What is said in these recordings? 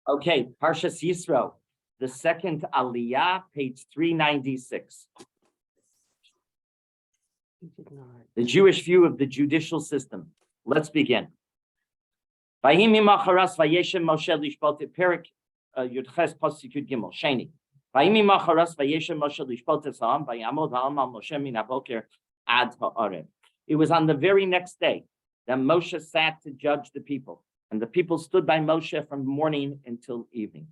Okay, Parshas Yisro, the second Aliyah, page 396. The Jewish view of the judicial system. Let's begin. Vayimi macharas vayeshem Moshe lishpot perik yudches pasuk yud gimel sheni. Vayimi macharas vayeshem Moshe lishpot esam vayamod ha'am al Moshe min haboker ad ha'arev. It was on the very next day that Moshe sat to judge the people, and the people stood by Moshe from morning until evening.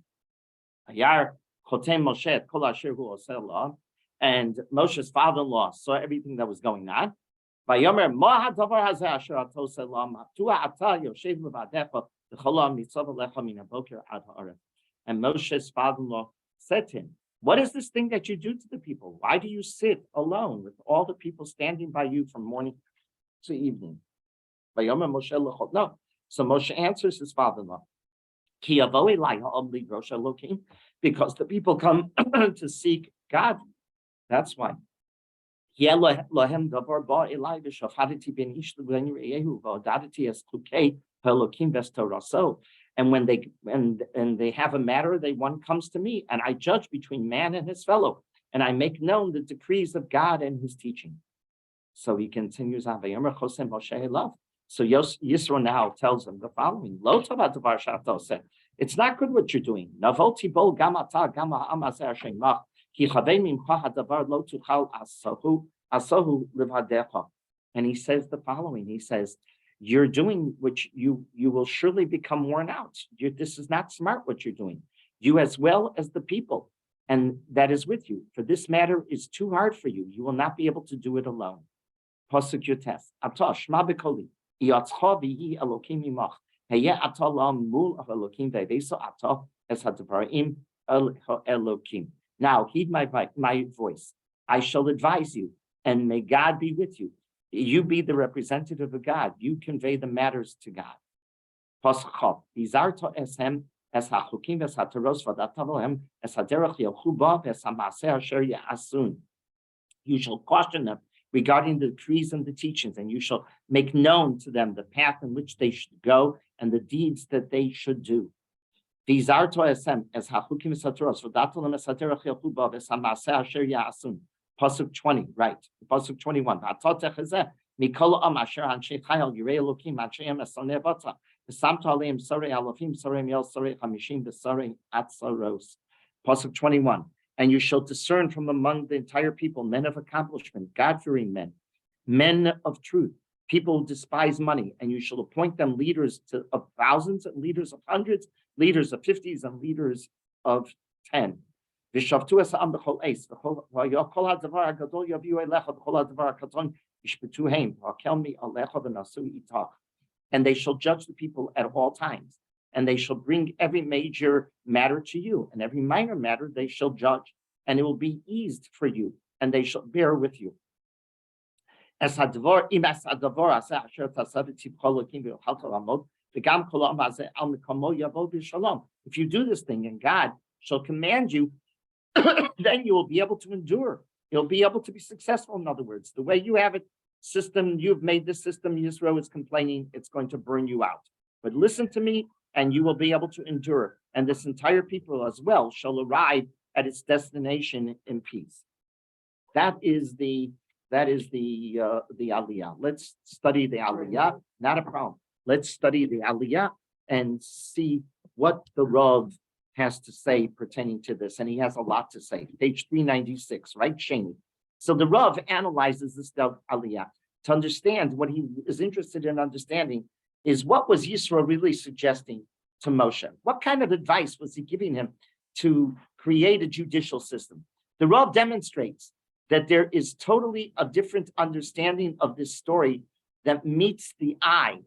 Ayar chotem Moshe kol asher hu oseh lah, and Moshe's father-in-law saw everything that was going on. Vayomer ma hadavar hazeh asher ato oseh lah ma'tua ata yoshev levadecha v'cholam nitzav alecha min haboker ad ha'arev. And Moshe's father-in-law said to him, "What is this thing that you do to the people? Why do you sit alone with all the people standing by you from morning to evening?" Vayomer Moshe lechol. No. So Moshe answers his father-in-law, because the people come to seek God. That's why. And when they have a matter, one comes to me, and I judge between man and his fellow, and I make known the decrees of God and his teaching. So he continues on. So Yisro now tells him the following: it's not good what you're doing. And he says the following. He says, you're doing which you will surely become worn out. This is not smart what you're doing. You as well as the people, and that is with you. For this matter is too hard for you. You will not be able to do it alone. Pasuk Yotes. Atah shma b'koli. Now heed my voice. I shall advise you, and may God be with you. You be the representative of God. You convey the matters to God. You shall caution them regarding the decrees and the teachings, and you shall make known to them the path in which they should go and the deeds that they should do. These are to asem as hachukim satoros for datolam esaderach yachuba v'samaseh asher ya'asun. Pasuk 20, right? Pasuk 21. Atotech hazeh mikol am asher anshei chayil yirei elokim anshei esaneh vata v'samta aleim sarei alofim sarei miel sarei chamishim v'sarei atzaros. Pasuk 21. And you shall discern from among the entire people men of accomplishment, God-fearing men, men of truth, people who despise money, and you shall appoint them leaders of thousands and leaders of hundreds, leaders of 50s and leaders of 10. And they shall judge the people at all times. And they shall bring every major matter to you, and every minor matter they shall judge, and it will be eased for you, and they shall bear with you. If you do this thing, and God shall command you, then you will be able to endure. You'll be able to be successful. In other words, the way you have it, you've made this system, Yisro is complaining, it's going to burn you out. But listen to me, and you will be able to endure, and this entire people as well shall arrive at its destination in peace. That is the Aliyah. Let's study the Aliyah. Not a problem. Let's study the Aliyah and see what the Rav has to say pertaining to this, and he has a lot to say. Page 396, right, Shani? So the Rav analyzes this Aliyah to understand what he is interested in understanding. Is what was Yisro really suggesting to Moshe? What kind of advice was he giving him to create a judicial system? The Rav demonstrates that there is totally a different understanding of this story that meets the eye.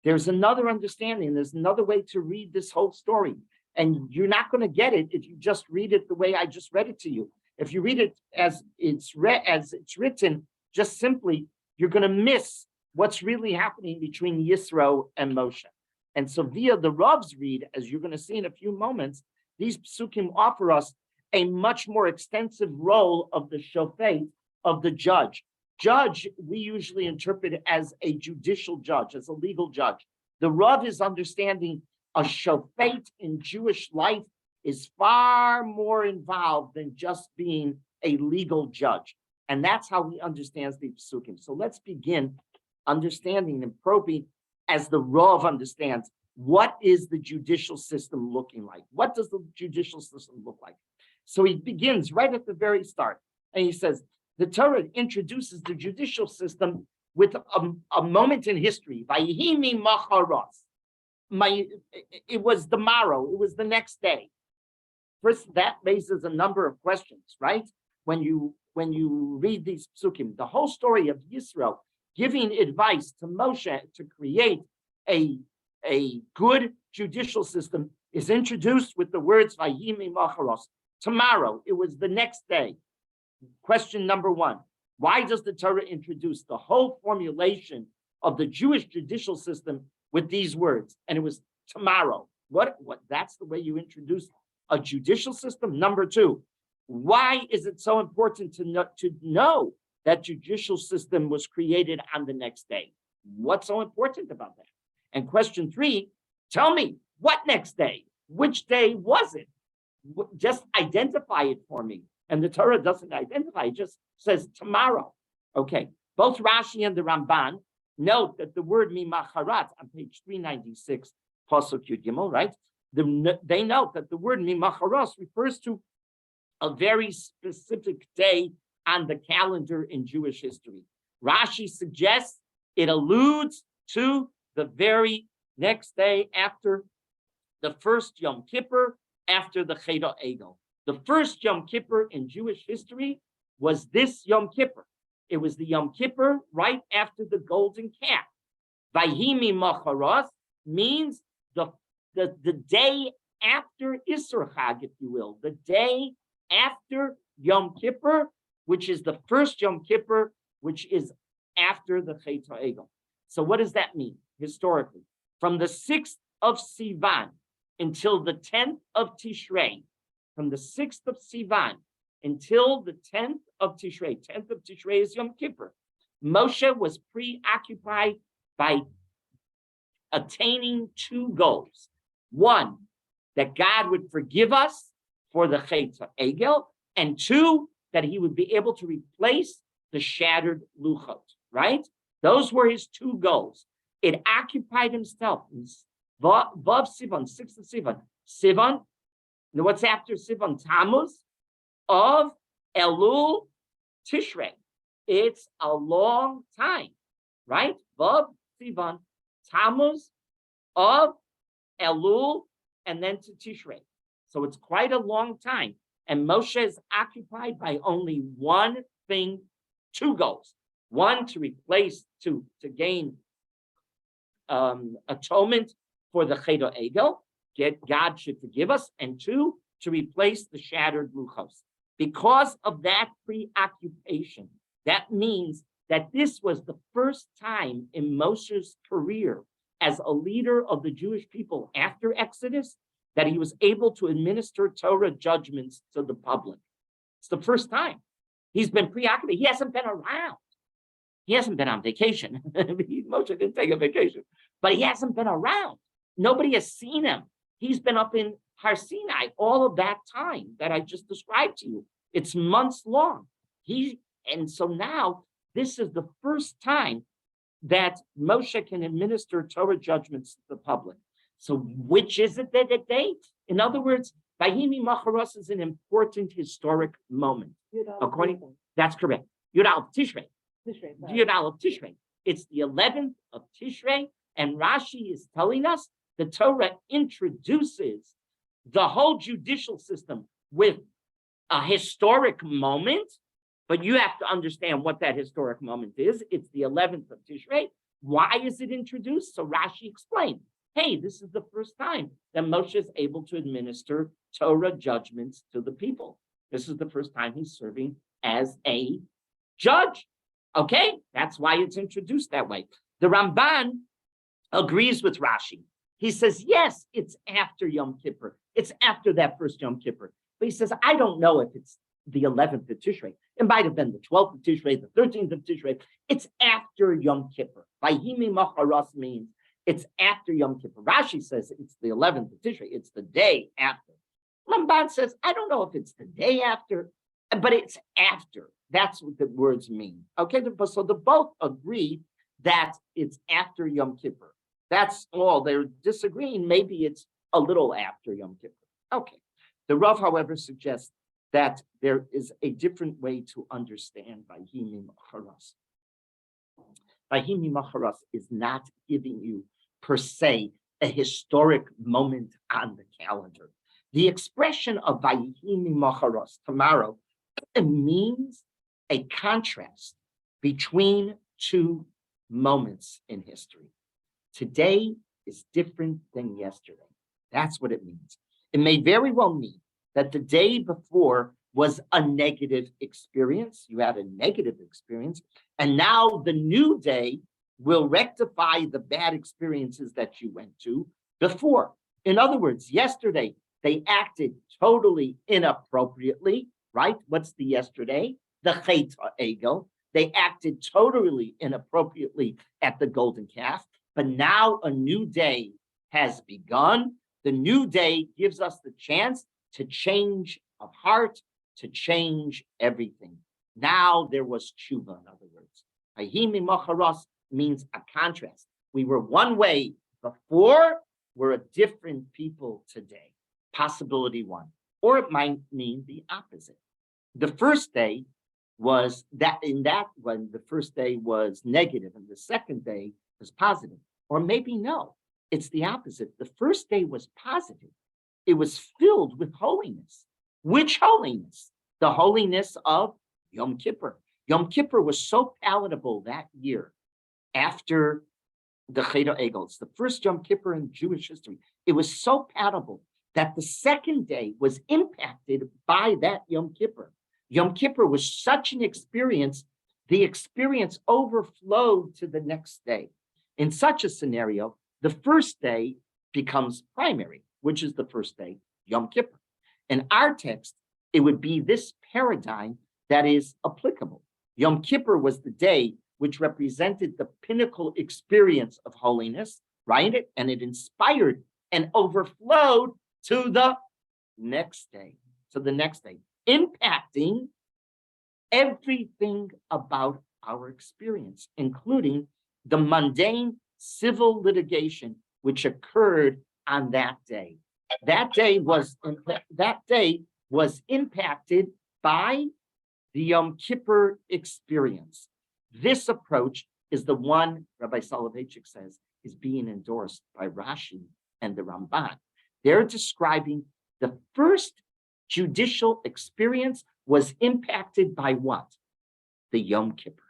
There's another understanding. There's another way to read this whole story. And you're not going to get it if you just read it the way I just read it to you. If you read it as it's written, just simply, you're going to miss what's really happening between Yisro and Moshe. And so via the Rav's read, as you're going to see in a few moments, these psukim offer us a much more extensive role of the shofet, of the judge. Judge, we usually interpret as a judicial judge, as a legal judge. The Rav is understanding A shofet in Jewish life is far more involved than just being a legal judge. And that's how he understands the Psukim. So let's begin understanding and probing as the Rav understands, what is the judicial system looking like? What does the judicial system look like? So he begins right at the very start. And he says, the Torah introduces the judicial system with a moment in history. Vayihimi macharos. It was the morrow. It was the next day. First, that raises a number of questions, right? When you read these psukim, the whole story of Yisro giving advice to Moshe to create a good judicial system is introduced with the words Vayimi Macharos. Tomorrow, it was the next day. Question number one, why does the Torah introduce the whole formulation of the Jewish judicial system with these words? And it was tomorrow. What that's the way you introduce a judicial system? Number two, why is it so important to know that judicial system was created on the next day? What's so important about that? And question three, tell me, what next day? Which day was it? Just identify it for me. And the Torah doesn't identify, it just says tomorrow. Okay, both Rashi and the Ramban note that the word mimacharat on page 396, Pasuk Yud Gimel, right? They note that the word mimacharos refers to a very specific day on the calendar in Jewish history. Rashi suggests it alludes to the very next day after the first Yom Kippur, after the Cheder Egel. The first Yom Kippur in Jewish history was this Yom Kippur. It was the Yom Kippur right after the golden calf. Vayimi Macharos means the day after Isser Chag, if you will, the day after Yom Kippur, which is the first Yom Kippur, which is after the Cheder Egel. So what does that mean historically? From the 6th of Sivan until the 10th of Tishrei, from the 6th of Sivan until the 10th of Tishrei, 10th of Tishrei is Yom Kippur, Moshe was preoccupied by attaining two goals. One, that God would forgive us for the Cheder Egel, and two, that he would be able to replace the shattered luchot, right? Those were his two goals. It occupied himself. Vav Sivan, 6th of Sivan. Sivan, what's after Sivan? Tammuz, of Elul, Tishrei. It's a long time, right? Vav Sivan, Tammuz, of Elul, and then to Tishrei. So it's quite a long time. And Moshe is occupied by only one thing, two goals. One, to replace, to gain atonement for the Cheder Egel, God should forgive us, and two, to replace the shattered luchos. Because of that preoccupation, that means that this was the first time in Moshe's career as a leader of the Jewish people after Exodus that he was able to administer Torah judgments to the public. It's the first time. He's been preoccupied. He hasn't been around. He hasn't been on vacation. Moshe didn't take a vacation, but he hasn't been around. Nobody has seen him. He's been up in Har Sinai all of that time that I just described to you. It's months long. And so now this is the first time that Moshe can administer Torah judgments to the public. So which is it that day? In other words, Vayimi Macharos is an important historic moment. That's correct. Yud Aleph Tishrei. Yud Aleph Tishrei. It's the 11th of Tishrei, and Rashi is telling us the Torah introduces the whole judicial system with a historic moment, but you have to understand what that historic moment is. It's the 11th of Tishrei. Why is it introduced? So Rashi explained, hey, this is the first time that Moshe is able to administer Torah judgments to the people. This is the first time he's serving as a judge. Okay, that's why it's introduced that way. The Ramban agrees with Rashi. He says, yes, it's after Yom Kippur. It's after that first Yom Kippur. But he says, I don't know if it's the 11th of Tishrei. It might have been the 12th of Tishrei, the 13th of Tishrei. It's after Yom Kippur. Vayimi Macharos means It's after Yom Kippur. Rashi says it's the 11th of Tishrei. It's the day after. Ramban says, I don't know if it's the day after, but it's after. That's what the words mean. Okay, so they both agree that it's after Yom Kippur. That's all. They're disagreeing. Maybe it's a little after Yom Kippur. Okay. The Rav, however, suggests that there is a different way to understand Vayhi Macharas. Vayhi Macharas is not giving you, per se, a historic moment on the calendar. The expression of Vayhi Macharas, tomorrow, means a contrast between two moments in history. Today is different than yesterday. That's what it means. It may very well mean that the day before was a negative experience. You had a negative experience, and now the new day will rectify the bad experiences that you went to before. In other words, yesterday they acted totally inappropriately, right? What's the yesterday? The Chet HaEgel. They acted totally inappropriately at the golden calf, but now a new day has begun. The new day gives us the chance to change of heart, to change everything. Now there was tshuva, in other words. Vayhi Macharas means a contrast. We were one way before, we're a different people today. Possibility one. Or it might mean the opposite. The first day was that when the first day was negative and the second day was positive. Or maybe no, it's the opposite. The first day was positive. It was filled with holiness. Which holiness? The holiness of Yom Kippur. Yom Kippur was so palatable that year after the Chet HaEgel. It's the first Yom Kippur in Jewish history. It was so palatable that the second day was impacted by that Yom Kippur. Yom Kippur was such an experience, the experience overflowed to the next day. In such a scenario, the first day becomes primary, which is the first day, Yom Kippur. In our text, it would be this paradigm that is applicable. Yom Kippur was the day which represented the pinnacle experience of holiness, right? And it inspired and overflowed to the next day, impacting everything about our experience, including the mundane civil litigation which occurred on that day. That day was impacted by the Yom Kippur experience. This approach is the one Rabbi Soloveitchik says is being endorsed by Rashi and the Ramban. They're describing the first judicial experience was impacted by what? The Yom Kippur.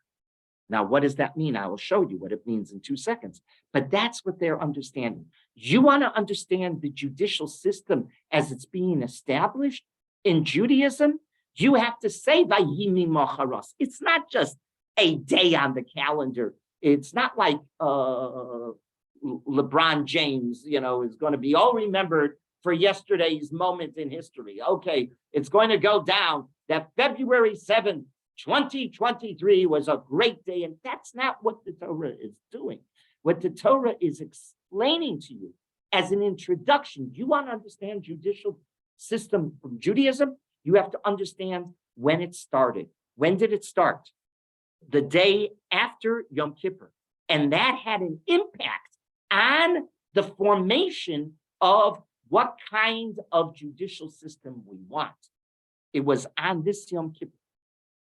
Now, what does that mean? I will show you what it means in 2 seconds. But that's what they're understanding. You want to understand the judicial system as it's being established in Judaism? You have to say Vayhi Macharas. It's not just a day on the calendar. It's not like LeBron James, is going to be all remembered for yesterday's moment in history. Okay, it's going to go down that February 7th, 2023 was a great day. And that's not what the Torah is doing. What the Torah is explaining to you as an introduction, you want to understand judicial system from Judaism, you have to understand when it started. When did it start? The day after Yom Kippur. And that had an impact on the formation of what kind of judicial system we want. It was on this Yom Kippur.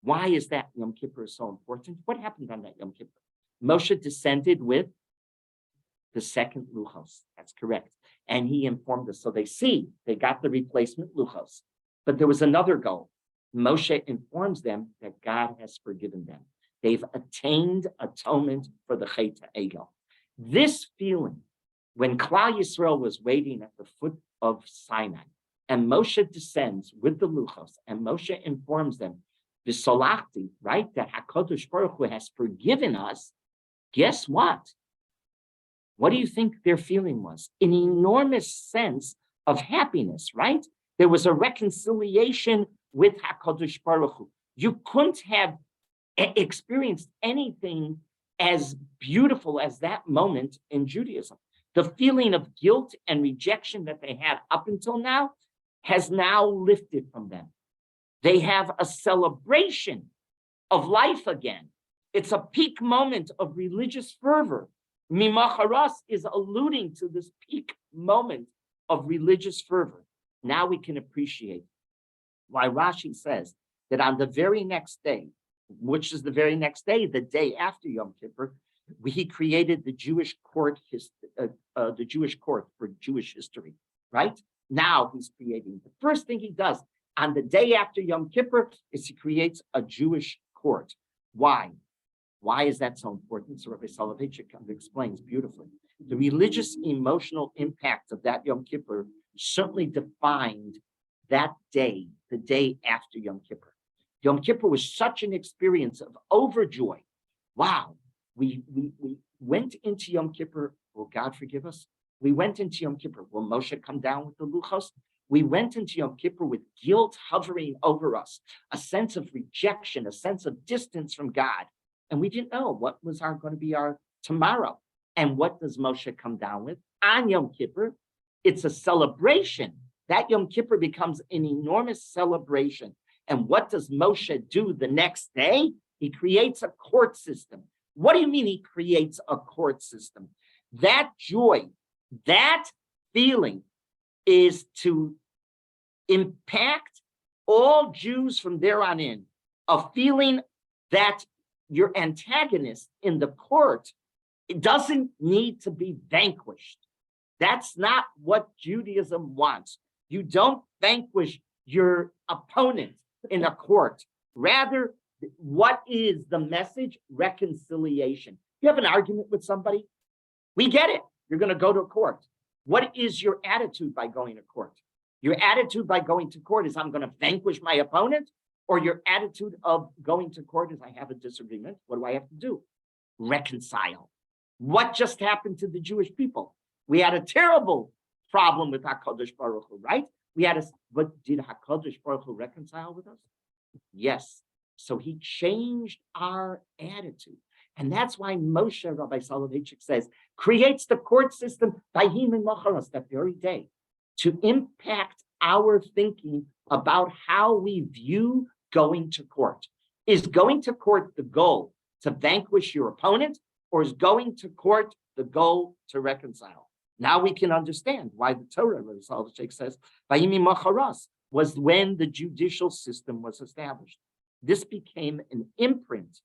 Why is that Yom Kippur so important? What happened on that Yom Kippur? Moshe descended with the second Luchos. That's correct. And he informed us. So they got the replacement Luchos. But there was another goal. Moshe informs them that God has forgiven them. They've attained atonement for the Chet HaEgel. This feeling, when Klal Yisrael was waiting at the foot of Sinai, and Moshe descends with the Luchos, and Moshe informs them, V'solachti, right, that HaKadosh Baruch Hu has forgiven us, guess what? What do you think their feeling was? An enormous sense of happiness, right? There was a reconciliation with HaKadosh Baruch Hu. You couldn't have experienced anything as beautiful as that moment in Judaism. The feeling of guilt and rejection that they had up until now has now lifted from them. They have a celebration of life again. It's a peak moment of religious fervor. Mimacharas is alluding to this peak moment of religious fervor. Now we can appreciate why Rashi says that on the very next day, which is the very next day, the day after Yom Kippur, he created the Jewish court, the Jewish court for Jewish history, right? Now he's creating, the first thing he does on the day after Yom Kippur is he creates a Jewish court. Why? Why is that so important? So Rabbi Soloveitchik explains beautifully. The religious emotional impact of that Yom Kippur certainly defined that day, the day after Yom Kippur. Yom Kippur was such an experience of overjoy. Wow, we went into Yom Kippur. Will God forgive us? We went into Yom Kippur. Will Moshe come down with the luchos? We went into Yom Kippur with guilt hovering over us, a sense of rejection, a sense of distance from God. And we didn't know what was going to be our tomorrow. And what does Moshe come down with? On Yom Kippur, it's a celebration. That Yom Kippur becomes an enormous celebration. And what does Moshe do the next day? He creates a court system. What do you mean he creates a court system? That joy, that feeling is to impact all Jews from there on in, a feeling that your antagonist in the court, it doesn't need to be vanquished. That's not what Judaism wants. You don't vanquish your opponent in a court. Rather, what is the message? Reconciliation. You have an argument with somebody? We get it. You're going to go to a court. What is your attitude by going to court? Your attitude by going to court is I'm going to vanquish my opponent, or your attitude of going to court is I have a disagreement. What do I have to do? Reconcile. What just happened to the Jewish people? We had a terrible problem with HaKadosh Baruch Hu, right? But did HaKadosh Baruch Hu reconcile with us? Yes. So he changed our attitude. And that's why Moshe, Rabbi Soloveitchik says, creates the court system by him and Macharos that very day to impact our thinking about how we view going to court. Is going to court the goal to vanquish your opponent, or is going to court the goal to reconcile? Now we can understand why the Torah, Rabbi Soloveitchik says, Vayimi Macharos, was when the judicial system was established. This became an imprint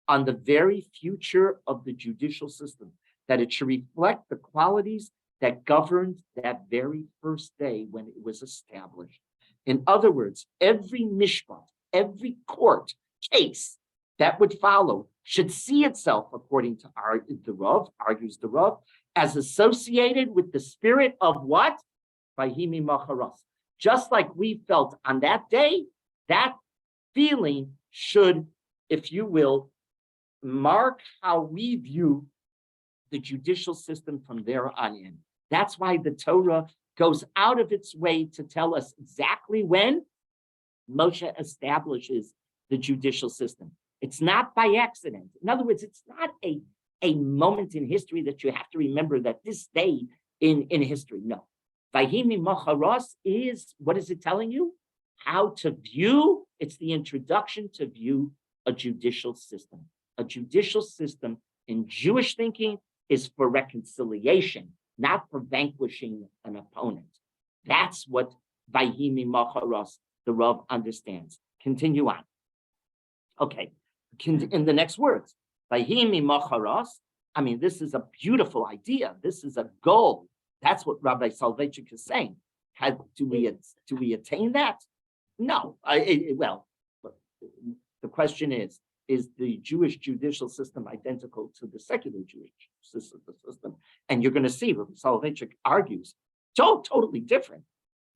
on the very future of the judicial system, that it should reflect the qualities that governed that very first day when it was established. In other words, every mishpat, every court case that would follow should see itself, according to the Rav, argues the Rav, as associated with the spirit of what? Vayimi Macharos. Just like we felt on that day, that feeling should, if you will, mark how we view the judicial system from there on in. That's why the Torah goes out of its way to tell us exactly when Moshe establishes the judicial system. It's not by accident. In other words, it's not a moment in history that you have to remember that this day in history. No. Vayimi Macharos is, what is it telling you? How to view, it's the introduction to view a judicial system. A judicial system in Jewish thinking is for reconciliation, not for vanquishing an opponent. That's what Vayimi Macharos, the Rav, understands. Continue on. Okay, in the next words, Vayimi Macharos, I mean, this is a beautiful idea. This is a goal. That's what Rabbi Soloveitchik is saying. Do we attain that? No. Well, the question is the Jewish judicial system identical to the secular Jewish system? And you're going to see, Rabbi Soloveitchik argues, totally different.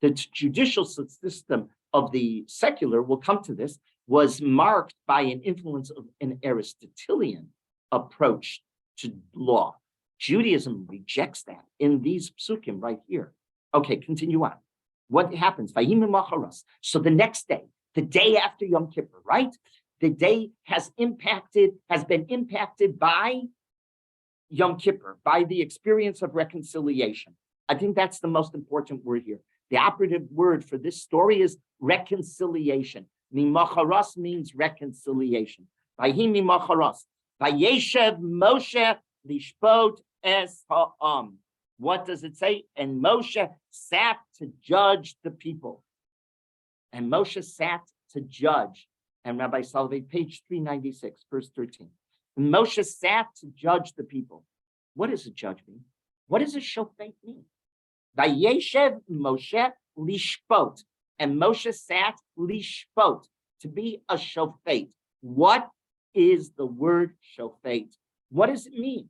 The judicial system of the secular, we'll come to this, was marked by an influence of an Aristotelian approach to law. Judaism rejects that in these psukim right here. Okay, continue on. What happens? Vayim Macharos. So the next day, the day after Yom Kippur, right? The day has been impacted by Yom Kippur, by the experience of reconciliation. I think that's the most important word here. The operative word for this story is reconciliation. Mimacharos means reconciliation. Vayhi mimacharos. Vayeshev Moshe lishpot es ha'am. What does it say? And Moshe sat to judge the people. And Moshe sat to judge. And Rabbi Salovey, page 396, verse 13. And Moshe sat to judge the people. What does a judge mean? What does a shofet mean? Vayeshev Moshe lishpot. And Moshe sat lishpot, to be a shofet. What is the word shofet? What does it mean?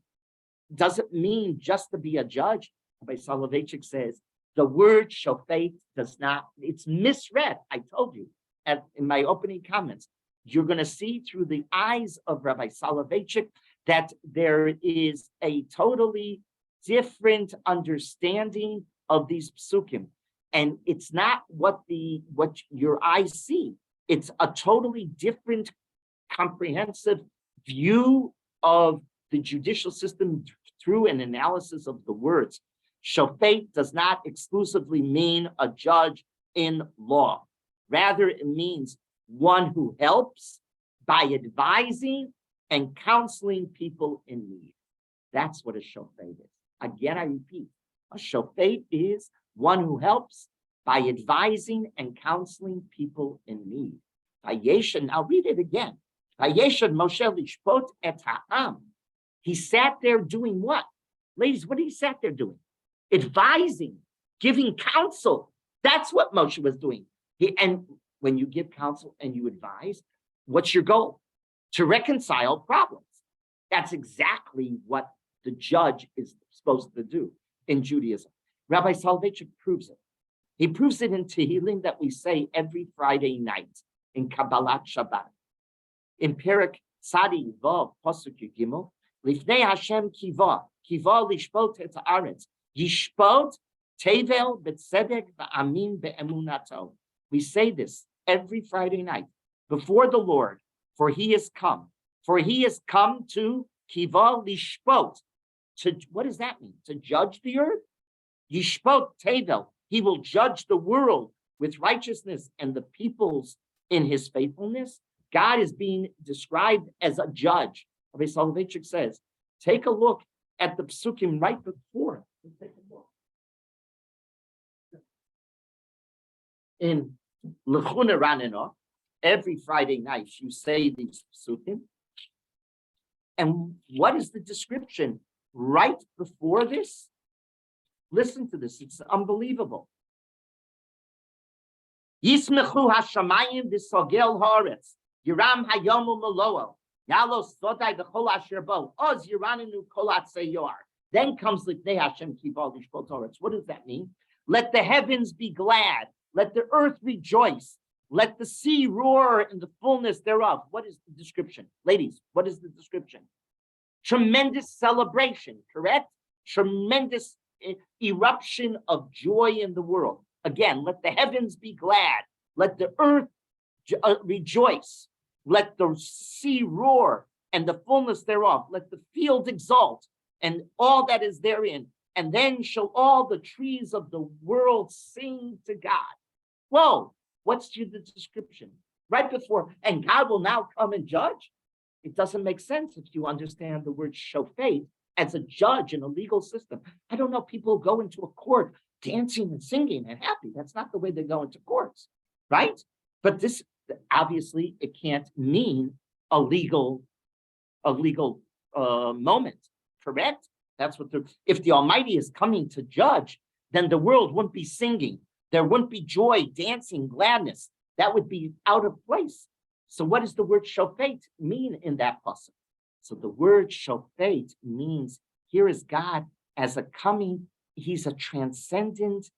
Does it mean just to be a judge? Rabbi Soloveitchik says, the word shofet does not, it's misread. I told you in my opening comments. You're going to see through the eyes of Rabbi Soloveitchik that there is a totally different understanding of these psukim. And it's not what your eyes see. It's a totally different, comprehensive view of the judicial system through an analysis of the words. Shofet does not exclusively mean a judge in law. Rather, it means one who helps by advising and counseling people in need. That's what a shofet is. Again, I repeat, a shofet is one who helps by advising and counseling people in need. Vayeshev, I'll read it again. Vayeshev Moshe lishpot et ha'am. He sat there doing what? Ladies, what he sat there doing? Advising, giving counsel. That's what Moshe was doing. And when you give counsel and you advise, what's your goal? To reconcile problems. That's exactly what the judge is supposed to do in Judaism. Rabbi Soloveitchik proves it. He proves it in Tehillim that we say every Friday night in Kabbalat Shabbat. In Perek Tzadi Vav Pasuk Gimel, Lifnei Hashem kiva lishpot et haaretz, yishpot tevel betzedek va'amin be'emunato. We say this every Friday night before the Lord, for he has come. For he has come to kiva lishpot. To, what does that mean? To judge the earth? Yishpot tevel. He will judge the world with righteousness and the peoples in his faithfulness. God is being described as a judge. Rabbi Soloveitchik says, take a look at the psukim right before. Take a look. In L'chuna Ranina, every Friday night, you say these psukim. And what is the description right before this? Listen to this. It's unbelievable. Yismechu hashamayim v'sogel haaretz. Yiram hayomu meloel. Yalos sodai v'chol asher bo. Oz yiranenu kol atzayar. Then comes Lifnei Hashem kival lishpot haaretz. What does that mean? Let the heavens be glad. Let the earth rejoice. Let the sea roar in the fullness thereof. What is the description? Ladies, what is the description? Tremendous celebration, correct? Tremendous eruption of joy in the world. Again, let the heavens be glad. Let the earth rejoice. Let the sea roar and the fullness thereof. Let the field exult and all that is therein. And then shall all the trees of the world sing to God. Whoa, what's the description? Right before, and God will now come and judge? It doesn't make sense if you understand the word shofet as a judge in a legal system. I don't know people go into a court dancing and singing and happy. That's not the way they go into courts, right? But this, obviously, it can't mean a legal moment, correct? That's what if the Almighty is coming to judge, then the world wouldn't be singing. There wouldn't be joy, dancing, gladness. That would be out of place. So what does the word shofet mean in that pasuk? So the word shofet means here is God as a coming. He's a transcendent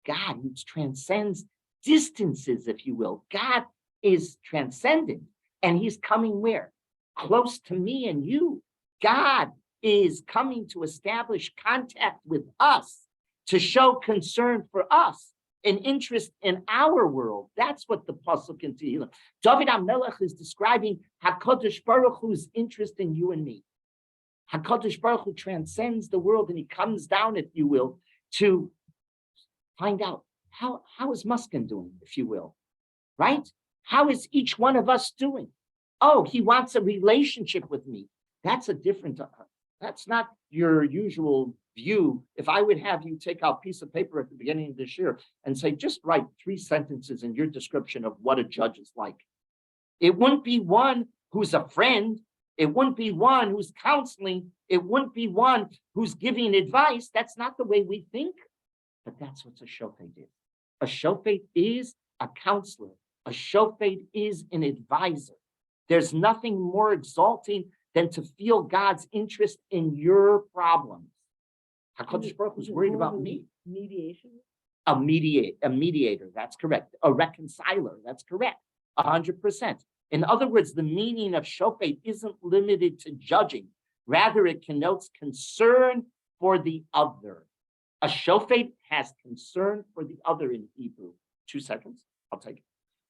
God. He transcends distances, if you will. God is transcendent, and he's coming where? Close to me and you. God is coming to establish contact with us, to show concern for us, an interest in our world. That's what the pasuk in Tehillim. David HaMelech is describing HaKadosh Baruch Hu's interest in you and me. HaKadosh Baruch Hu transcends the world, and he comes down, if you will, to find out how is Muskin doing, if you will, right? How is each one of us doing? Oh, he wants a relationship with me. That's a different, that's not your usual view. If I would have you take out a piece of paper at the beginning of this year and say, just write 3 sentences in your description of what a judge is like. It wouldn't be one who's a friend. It wouldn't be one who's counseling. It wouldn't be one who's giving advice. That's not the way we think. But that's what a shofet is. A shofet is a counselor. A shofet is an advisor. There's nothing more exalting than to feel God's interest in your problems. HaKadosh Baruch Hu was worried about me. Mediation? A mediator, that's correct. A reconciler, that's correct. 100%. In other words, the meaning of shofet isn't limited to judging. Rather, it connotes concern for the other. A shofet has concern for the other in Hebrew. 2 seconds, I'll take it.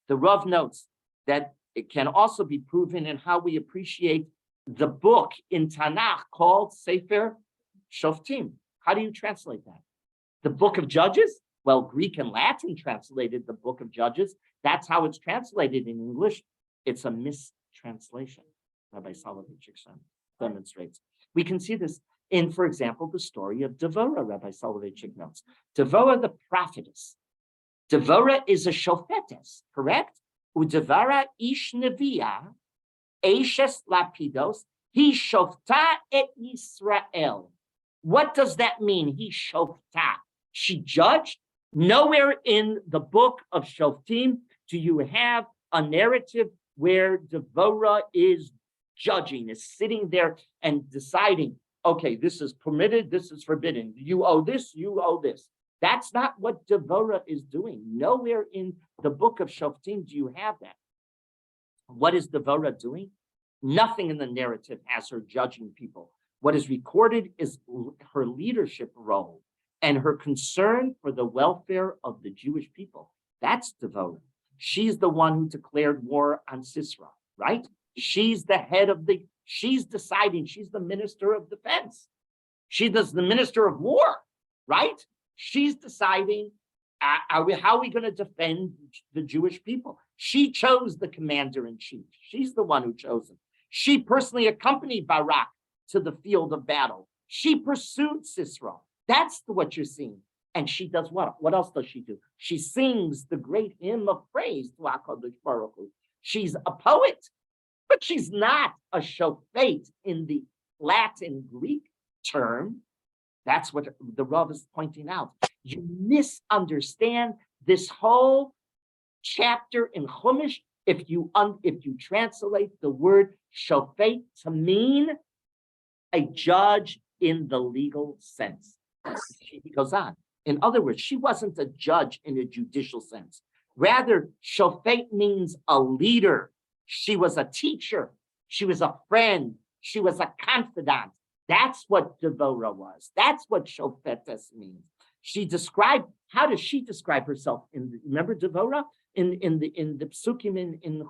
The Rav notes that it can also be proven in how we appreciate the book in Tanakh called Sefer Shoftim. How do you translate that? The book of Judges? Well, Greek and Latin translated the book of Judges. That's how it's translated in English. It's a mistranslation, Rabbi Soloveitchik demonstrates. We can see this in, for example, the story of Devorah, Rabbi Soloveitchik notes. Devorah the prophetess. Devorah is a shofetes, correct? Udevara ish neviah, eshes lapidos, he shofta et Yisrael. What does that mean? He shofta. She judged. Nowhere in the book of Shoftim do you have a narrative where Devorah is judging, is sitting there and deciding, okay, this is permitted, this is forbidden. You owe this, you owe this. That's not what Devorah is doing. Nowhere in the book of Shoftim do you have that. What is Devorah doing? Nothing in the narrative has her judging people. What is recorded is her leadership role and her concern for the welfare of the Jewish people. That's Devorah. She's the one who declared war on Sisera, right? She's the head of she's deciding, she's the minister of defense. She does the minister of war, right? She's deciding, how are we going to defend the Jewish people? She chose the commander-in-chief. She's the one who chose him. She personally accompanied Barak to the field of battle. She pursued Sisera. That's what you're seeing. And she does what? What else does she do? She sings the great hymn of praise to HaKadosh Baruch Hu. She's a poet, but she's not a shofet in the Latin Greek term. That's what the Rav is pointing out. You misunderstand this whole chapter in Chumash if you translate the word shofet to mean a judge in the legal sense. He goes on. In other words, she wasn't a judge in a judicial sense. Rather, shofet means a leader. She was a teacher. She was a friend. She was a confidant. That's what Devorah was. That's what shofetes means. How does she describe herself? Remember Devorah in the psukim in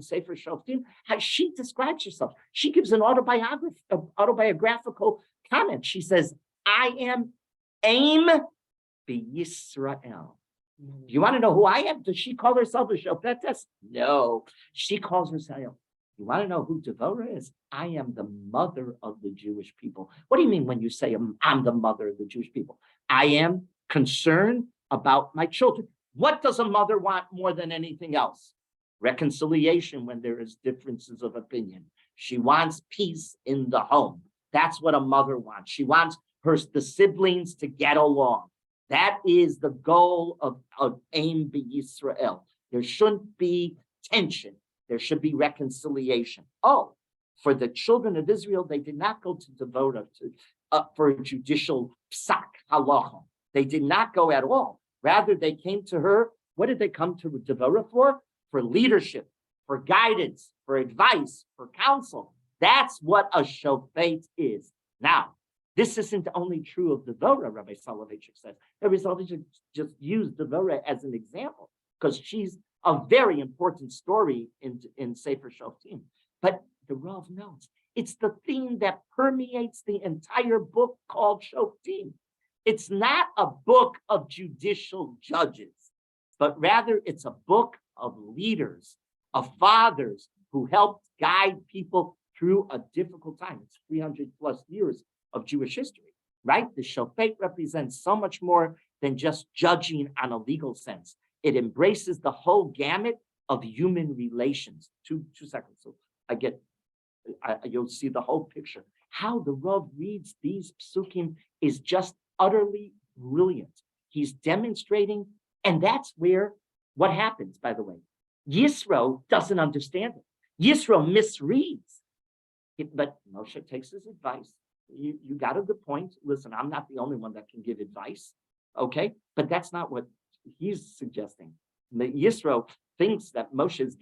Sefer Shoftim? How she describes herself. She gives an autobiographical comment. She says, I am aim Yisrael. You want to know who I am? Does she call herself a shofetes? No, she calls herself. You want to know who Devorah is? I am the mother of the Jewish people. What do you mean when you say I'm the mother of the Jewish people? I am concerned about my children. What does a mother want more than anything else? Reconciliation when there is differences of opinion. She wants peace in the home. That's what a mother wants. She wants the siblings to get along. That is the goal of Aim B'Yisrael. There shouldn't be tension. There should be reconciliation. Oh, for the children of Israel, they did not go to Devorah for a judicial psak, halacha. They did not go at all. Rather, they came to her. What did they come to Devorah for? For leadership, for guidance, for advice, for counsel. That's what a shofet is. Now, this isn't only true of Devorah, Rabbi Soloveitchik says. Rabbi Soloveitchik just used Devorah as an example because she's a very important story in Sefer Shoftim. But the Rav notes, it's the theme that permeates the entire book called Shoftim. It's not a book of judicial judges, but rather it's a book of leaders, of fathers who helped guide people through a difficult time. It's 300 plus years of Jewish history, right? The Shofet represents so much more than just judging on a legal sense. It embraces the whole gamut of human relations. Two seconds. So you'll see the whole picture. How the Rav reads these psukim is just utterly brilliant. He's demonstrating, and that's where what happens, by the way. Yitro doesn't understand it. Yitro misreads. But Moshe takes his advice. You got a good point. Listen, I'm not the only one that can give advice. Okay? But that's not what he's suggesting. Yitro thinks that Moshe is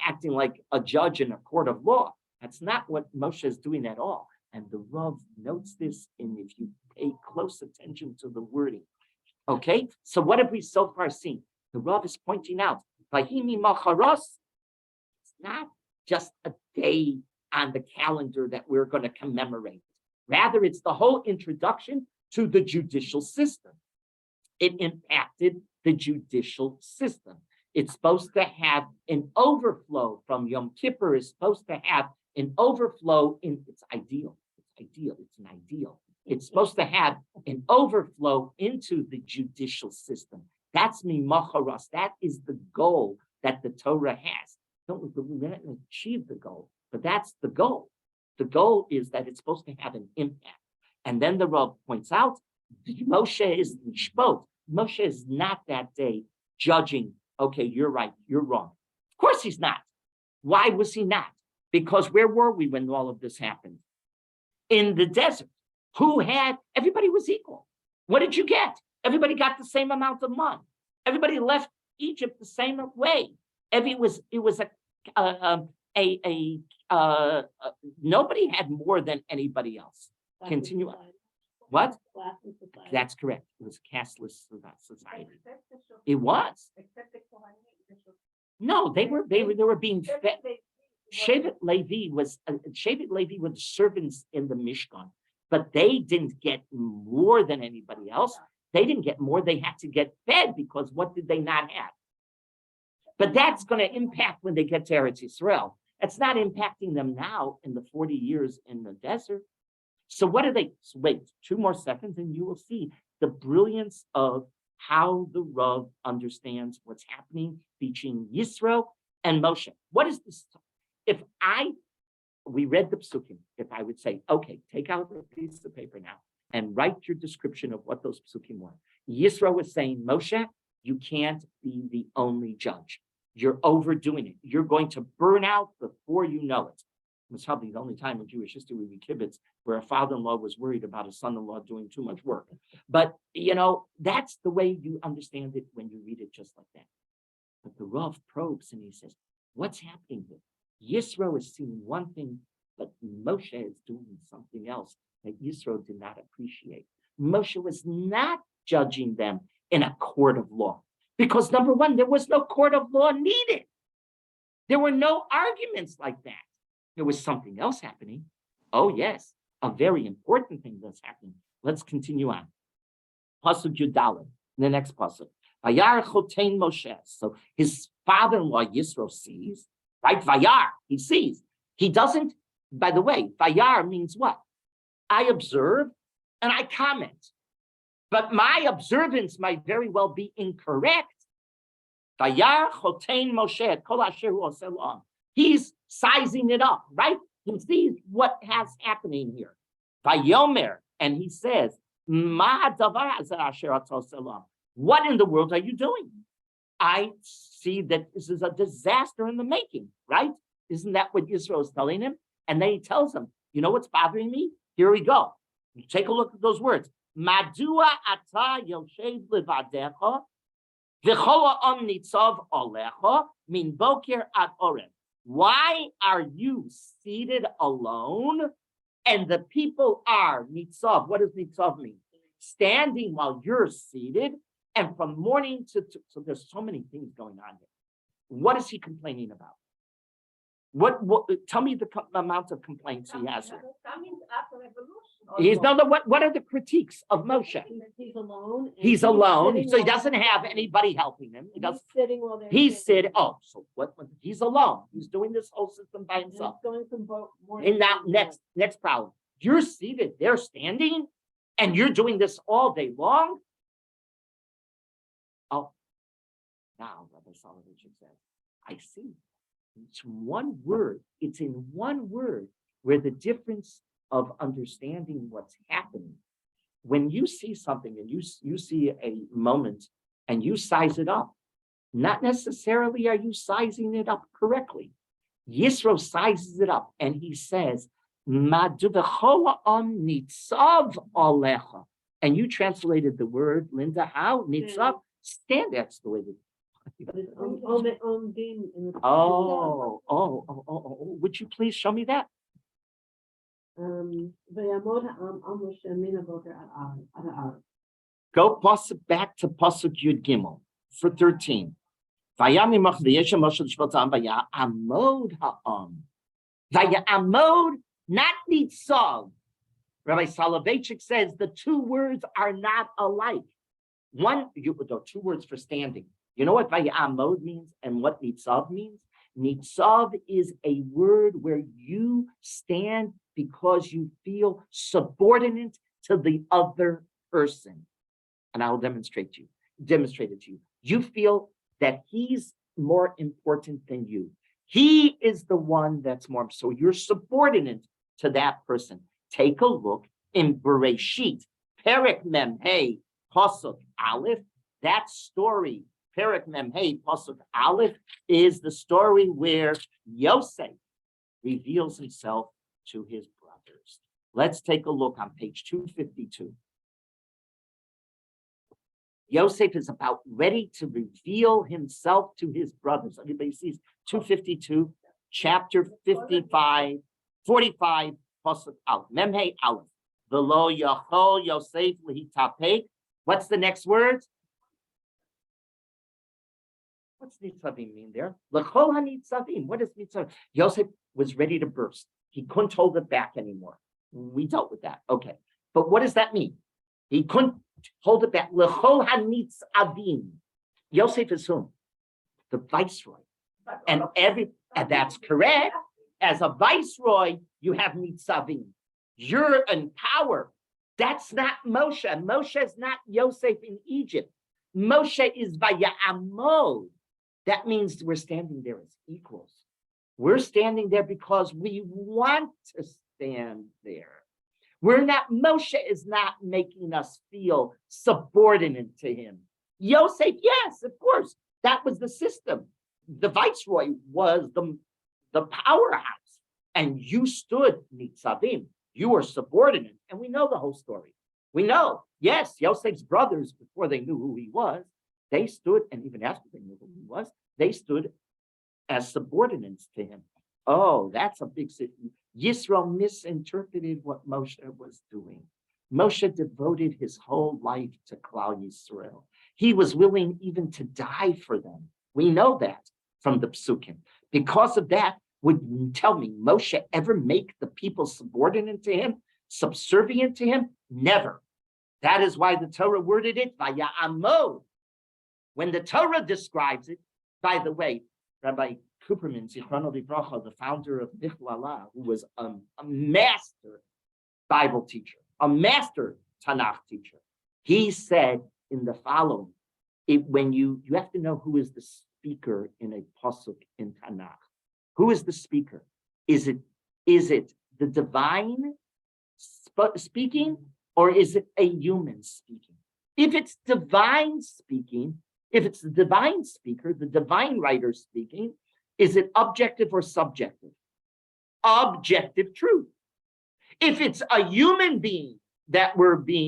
acting like a judge in a court of law. That's not what Moshe is doing at all. And the Rav notes this, and if you pay close attention to the wording. Okay? So what have we so far seen? The Rav is pointing out, Vahimi Macharos, it's not just a day on the calendar that we're going to commemorate. Rather, it's the whole introduction to the judicial system. It impacted the judicial system. It's supposed to have an overflow from Yom Kippur. It's supposed to have an overflow in it's ideal. It's an ideal. It's supposed to have an overflow into the judicial system. That's mimacharos. That is the goal that the Torah has. We're not going to achieve the goal, but that's the goal. The goal is that it's supposed to have an impact. And then the Rav points out, Moshe is mishpot. Moshe is not that day judging, okay, you're right, you're wrong. Of course he's not. Why was he not? Because where were we when all of this happened? In the desert. Everybody was equal. What did you get? Everybody got the same amount of money. Everybody left Egypt the same way. Nobody had more than anybody else. Continue on. What? That's correct. It was a casteless society. It was. No, they were being fed. Shevet Levi was servants in the Mishkan, but they didn't get more than anybody else. They didn't get more. They had to get fed because what did they not have? But that's going to impact when they get to Eretz Yisrael. It's not impacting them now in the 40 years in the desert. So what do they, wait 2 more seconds and you will see the brilliance of how the Rav understands what's happening between Yisro and Moshe. What is this? We read the psukim, if I would say, okay, take out a piece of paper now and write your description of what those psukim were. Yisro was saying, Moshe, you can't be the only judge. You're overdoing it. You're going to burn out before you know it. It's probably the only time in Jewish history we kibbutz where a father-in-law was worried about a son-in-law doing too much work. But, that's the way you understand it when you read it just like that. But the Rav probes and he says, what's happening here? Yisro is seeing one thing, but Moshe is doing something else that Yisro did not appreciate. Moshe was not judging them in a court of law because, number one, there was no court of law needed. There were no arguments like that. There was something else happening. Oh, yes, a very important thing that's happening. Let's continue on. Pasuk Yudalim, the next pasuk. Vayar chotein Moshe. So his father-in-law Yisro sees, right? Vayar, he sees. He doesn't, by the way, Vayar means what? I observe and I comment. But my observance might very well be incorrect. Vayar chotein Moshe, kol asher hu oseh lo. He's sizing it up, right? He sees what has happening here. Vayomer, and he says, Ma davar hazeh asher ata oseh lo. What in the world are you doing? I see that this is a disaster in the making, right? Isn't that what Yisro is telling him? And then he tells him, you know what's bothering me? Here we go. Take a look at those words. Madua ata yoshev levadecha v'chol ha'am nitzav olecha min boker ad oreb. Why are you seated alone and the people are nitzav? What does nitzav mean? Standing while you're seated. And from morning to so there's so many things going on here. What is he complaining about? What tell me the amount of complaints he has here. That means after revolution. He's no, what are the critiques of Moshe? He's alone. He's alone, so he doesn't have anybody helping him. He doesn't. Sitting while they're He's sitting. Oh, so what? He's alone. He's doing this whole system by himself. Going from And now, next problem. You're seated. They're standing, and you're doing this all day long. Oh, now Rabbi Soloveitchik says, I see. It's one word. It's in one word where the difference of understanding what's happening. When you see something and you see a moment and you size it up, not necessarily are you sizing it up correctly. Yitro sizes it up and he says, "Maduvechoa nitzav alecha." And you translated the word, Linda, how? Nitzav, stand. That's the way that. Would you please show me that? Go back to Pasuk Yud Gimel for 13. Amod ha'am. Amod, not nitzav. Rabbi Soloveitchik says the two words are not alike. Two words for standing. You know what Vayamod means and what Nitzav means? Nitzav is a word where you stand because you feel subordinate to the other person. And I will demonstrate it to you. You feel that he's more important than you. He is the one that's more, so you're subordinate to that person. Take a look in Bereshit, Perek Mem Hey, Pasuk Aleph, that story. Perek Mem Hey Pasuk Aleph is the story where Yosef reveals himself to his brothers. Let's take a look on page 252. Yosef is about ready to reveal himself to his brothers. Everybody sees 252, chapter 45, 45, Pasuk Aleph. Mem Hey Aleph. V'lo yachol Yosef lehitapek. What's the next word? What's nitzavim mean there? L'chol hanitzavim. What is nitzavim? Yosef was ready to burst. He couldn't hold it back anymore. We dealt with that. Okay. But what does that mean? He couldn't hold it back. L'chol hanitzavim. Yosef is whom? The viceroy. And that's correct. As a viceroy, you have nitzavim. You're in power. That's not Moshe. Moshe is not Yosef in Egypt. Moshe is Vayamod. That means we're standing there as equals. We're standing there because we want to stand there. Moshe is not making us feel subordinate to him. Yosef, yes, of course, that was the system. The viceroy was the powerhouse, and you stood nitzavim. You were subordinate, and we know the whole story. We know, yes, Yosef's brothers, before they knew who he was, they stood, and even after they knew who he was, they stood as subordinates to him. Oh, that's a big city. Yisro misinterpreted what Moshe was doing. Moshe devoted his whole life to Klal Yisrael. He was willing even to die for them. We know that from the Psukim. Because of that, would tell me Moshe ever make the people subordinate to him, subservient to him? Never. That is why the Torah worded it Vayamod. When the Torah describes it, by the way, Rabbi Cooperman, Zichrono Livracha, the founder of Michlala, who was a master Bible teacher, a master Tanakh teacher, he said in the following: when you have to know who is the speaker in a pasuk in Tanakh. Who is the speaker? Is it the divine speaking, or is it a human speaking? If it's divine speaking, if it's the divine speaker, the divine writer speaking, is it objective or subjective? Objective truth. If it's a human being that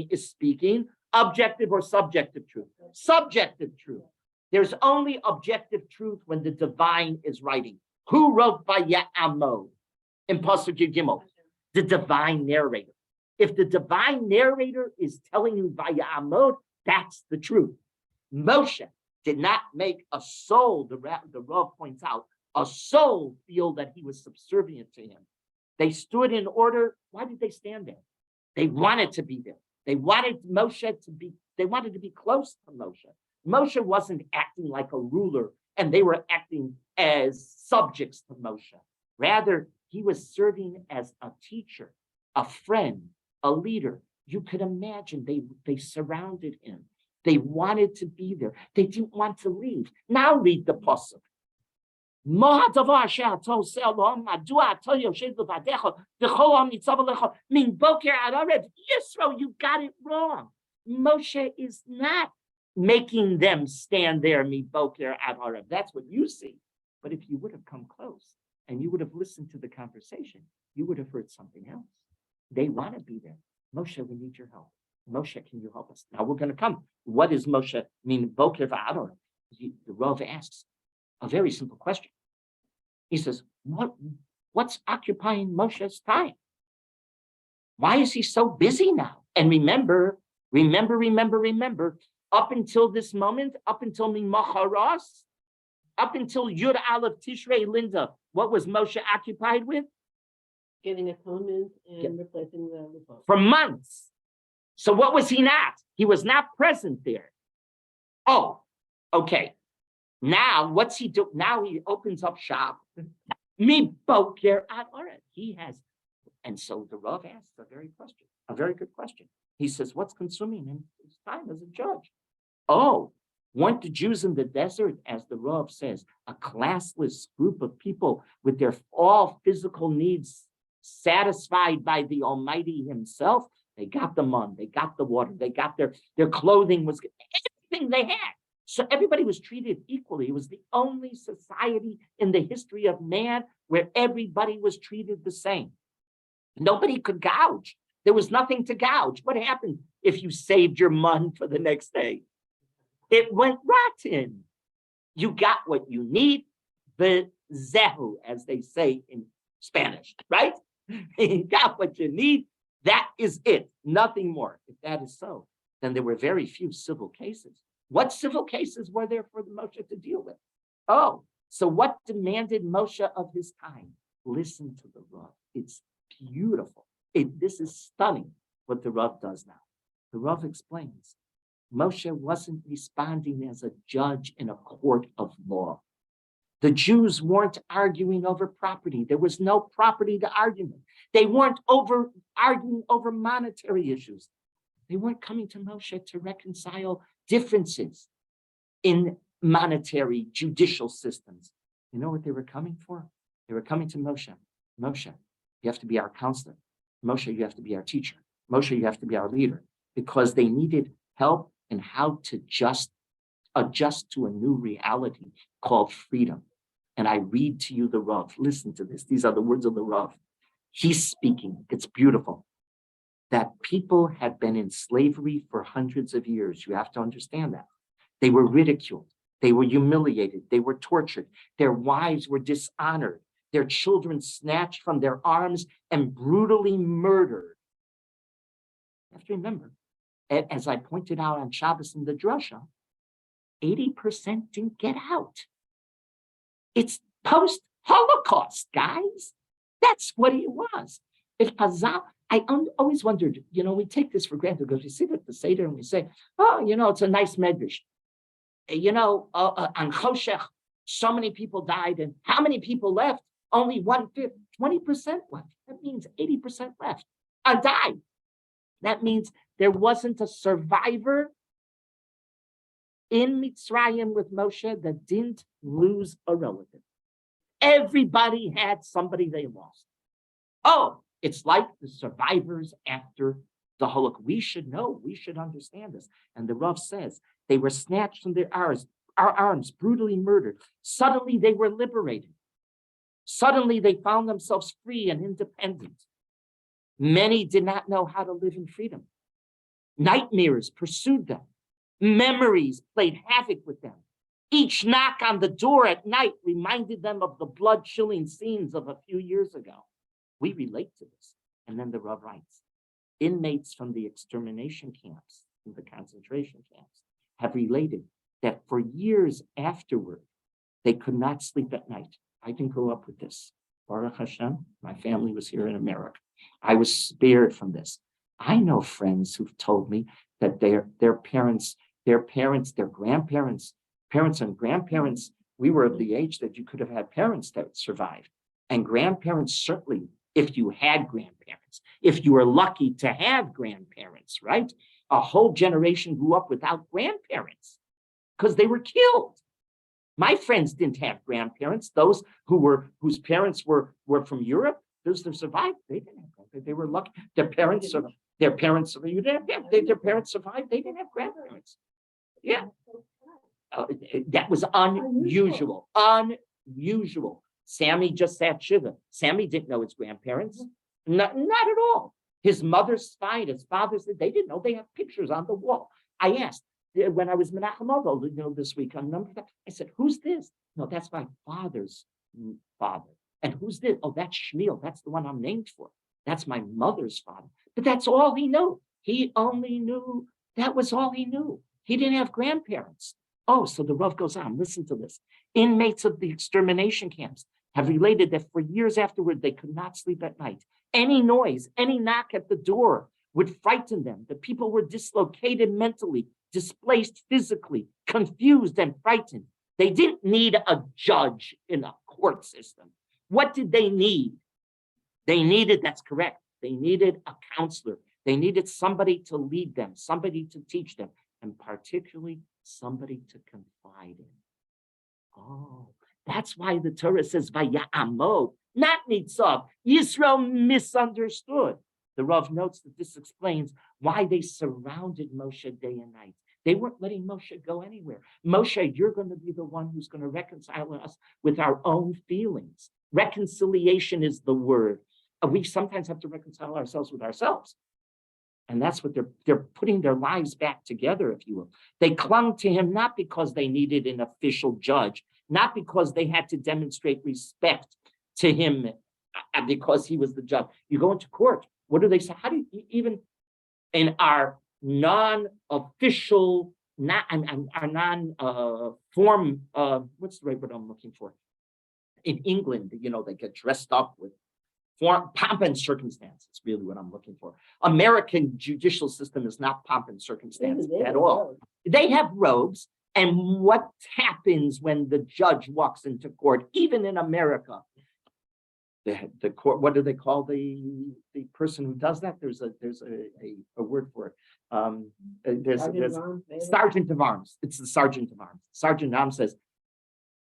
is speaking, objective or subjective truth? Subjective truth. There's only objective truth when the divine is writing. Who wrote Vayamod in Pasuk Yud Gimel? The divine narrator. If the divine narrator is telling you Vayamod, that's the truth. Moshe did not make a soul, the Rav points out, a soul feel that he was subservient to him. They stood in order. Why did they stand there? They wanted to be there. They wanted they wanted to be close to Moshe. Moshe wasn't acting like a ruler, and they were acting as subjects to Moshe. Rather, he was serving as a teacher, a friend, a leader. You could imagine they surrounded him. They wanted to be there. They didn't want to leave. Now read the pasuk. Yisro, you got it wrong. Moshe is not making them stand there, miboker ad harav. That's what you see. But if you would have come close and you would have listened to the conversation, you would have heard something else. They want to be there. Moshe, we need your help. Moshe, can you help us? Now we're going to come. What does Moshe mean? Boker v'ador. The Rav asks a very simple question. He says, what's occupying Moshe's time? Why is he so busy now? And remember, up until this moment, up until Mimacharas, up until Yud Aleph Tishrei, Linda, what was Moshe occupied with? Getting atonement and replacing the loophole. For months. So what was he not? He was not present there. Oh, okay. Now, what's he do? Now he opens up shop. Mi boker ad oret. He has, and so the Rav asks a very good question. He says, what's consuming him his time as a judge? Oh, weren't the Jews in the desert, as the Rav says, a classless group of people with their all physical needs satisfied by the Almighty himself? They got the mun, they got the water, they got their clothing, was everything they had. So everybody was treated equally. It was the only society in the history of man where everybody was treated the same. Nobody could gouge. There was nothing to gouge. What happened if you saved your mun for the next day? It went rotten. You got what you need, the zehu, as they say in Spanish, right? You got what you need. That is it. Nothing more. If that is so, then there were very few civil cases. What civil cases were there for Moshe to deal with? Oh, so what demanded Moshe of his time? Listen to the Rav. It's beautiful. This is stunning what the Rav does now. The Rav explains, Moshe wasn't responding as a judge in a court of law. The Jews weren't arguing over property. There was no property to argument. They weren't arguing over monetary issues. They weren't coming to Moshe to reconcile differences in monetary judicial systems. You know what they were coming for? They were coming to Moshe. Moshe, you have to be our counselor. Moshe, you have to be our teacher. Moshe, you have to be our leader, because they needed help in how to adjust to a new reality called freedom. And I read to you the Rav. Listen to this. These are the words of the Rav. He's speaking. It's beautiful. That people had been in slavery for hundreds of years. You have to understand that. They were ridiculed. They were humiliated. They were tortured. Their wives were dishonored. Their children snatched from their arms and brutally murdered. You have to remember, as I pointed out on Shabbos in the drasha, 80% didn't get out. It's post-Holocaust, guys. That's what it was. If Hazal, I always wondered, we take this for granted because we sit at the Seder and we say, oh, it's a nice medrash. On Choshech, so many people died, and how many people left? Only 1/5, 20% left. That means 80% left. Died. That means there wasn't a survivor in Mitzrayim with Moshe that didn't lose a relative. Everybody had somebody they lost. Oh, it's like the survivors after the Holocaust. We should know, we should understand this. And the Rav says they were snatched from their arms, brutally murdered. Suddenly they were liberated. Suddenly they found themselves free and independent. Many did not know how to live in freedom. Nightmares pursued them. Memories played havoc with them. Each knock on the door at night reminded them of the blood-chilling scenes of a few years ago. We relate to this. And then the Rav writes, inmates from the extermination camps, from the concentration camps, have related that for years afterward, they could not sleep at night. I didn't grow up with this. Baruch Hashem, my family was here in America. I was spared from this. I know friends who've told me that their parents, their grandparents, parents and grandparents, we were of the age that you could have had parents that survived. And grandparents, certainly, if you had grandparents, if you were lucky to have grandparents, right? A whole generation grew up without grandparents because they were killed. My friends didn't have grandparents. Those whose parents were from Europe, those that survived, they didn't have grandparents. They were lucky. Their parents survived. Their parents survived. Their parents survived. They didn't have grandparents. Yeah. That was unusual. Unusual. Sammy just sat Shiva. Sammy didn't know his grandparents. Not at all. His mother's side, his father's, they didn't know. They have pictures on the wall. I asked when I was Menachem Ovel, this week on number, I said, who's this? No, that's my father's father. And who's this? Oh, that's Shmuel. That's the one I'm named for. That's my mother's father. But that's all he knew. He only knew, that was all he knew. He didn't have grandparents. Oh, so the Rav goes on, listen to this. Inmates of the extermination camps have related that for years afterward, they could not sleep at night. Any noise, any knock at the door would frighten them. The people were dislocated mentally, displaced physically, confused and frightened. They didn't need a judge in a court system. What did they need? They needed, that's correct, they needed a counselor. They needed somebody to lead them, somebody to teach them, and particularly somebody to confide in. Oh, that's why the Torah says, Vaya'amod, not Nitzav. Yisro misunderstood. The Rav notes that this explains why they surrounded Moshe day and night. They weren't letting Moshe go anywhere. Moshe, you're going to be the one who's going to reconcile us with our own feelings. Reconciliation is the word. We sometimes have to reconcile ourselves with ourselves. And that's what they're putting their lives back together, if you will. They clung to him not because they needed an official judge, not because they had to demonstrate respect to him because he was the judge. You go into court, what do they say? How do you even in our non-official, our non-form, what's the right word I'm looking for? In England, they get dressed up with pomp and circumstance. It's really what I'm looking for. American judicial system is not pomp and circumstance at all. They have robes. And what happens when the judge walks into court, even in America? The court, what do they call the person who does that? There's a word for it. There's Sergeant of Arms. It's the Sergeant of Arms. Sergeant of Arms says,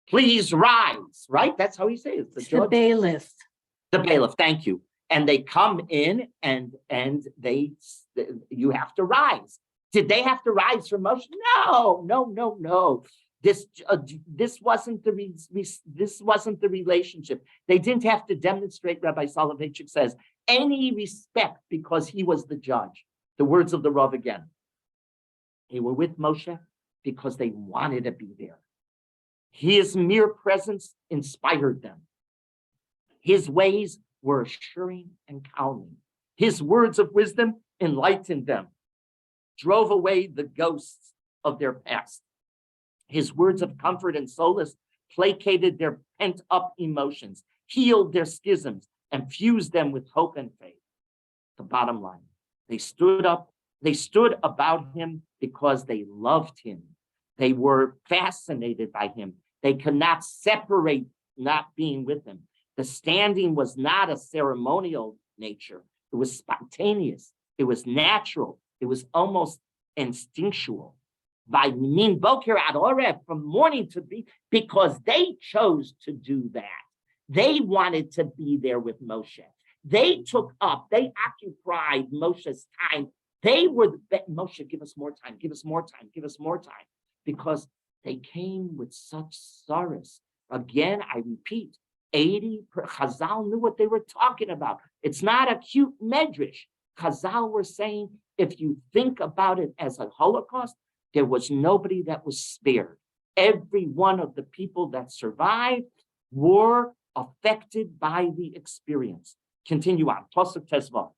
please rise, right? That's how he says it. The bailiff. The bailiff, thank you. And they come in and you have to rise. Did they have to rise for Moshe? No. This wasn't the relationship. They didn't have to demonstrate, Rabbi Soloveitchik says, any respect because he was the judge. The words of the Rav again. They were with Moshe because they wanted to be there. His mere presence inspired them. His ways were assuring and calming. His words of wisdom enlightened them, drove away the ghosts of their past. His words of comfort and solace placated their pent-up emotions, healed their schisms, and fused them with hope and faith. The bottom line, they stood about him because they loved him. They were fascinated by him. They could not separate not being with him. The standing was not a ceremonial nature. It was spontaneous. It was natural. It was almost instinctual. By min boker ad oref, from morning to be, because they chose to do that. They wanted to be there with Moshe. They occupied Moshe's time. They were Moshe, give us more time, give us more time, give us more time. Because they came with such sorrows. Again, I repeat, Chazal knew what they were talking about. It's not a cute medrash. Chazal were saying, if you think about it as a Holocaust, there was nobody that was spared. Every one of the people that survived were affected by the experience. Continue on. Pasuk Tezvav.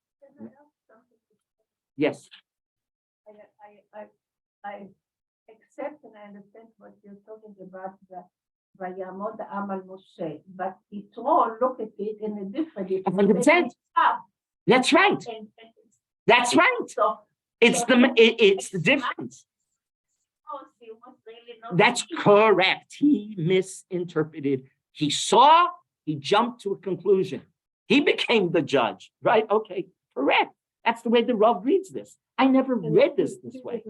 Yes. I accept and I understand what you're talking about, ויעמוד העם על משה. But Yitro look at it in a different. 100%. That's right. That's right. So It's the difference. he was really not. That's correct. He misinterpreted. He saw, he jumped to a conclusion. He became the judge, right? Okay, correct. That's the way the Rav reads this. I never read this way.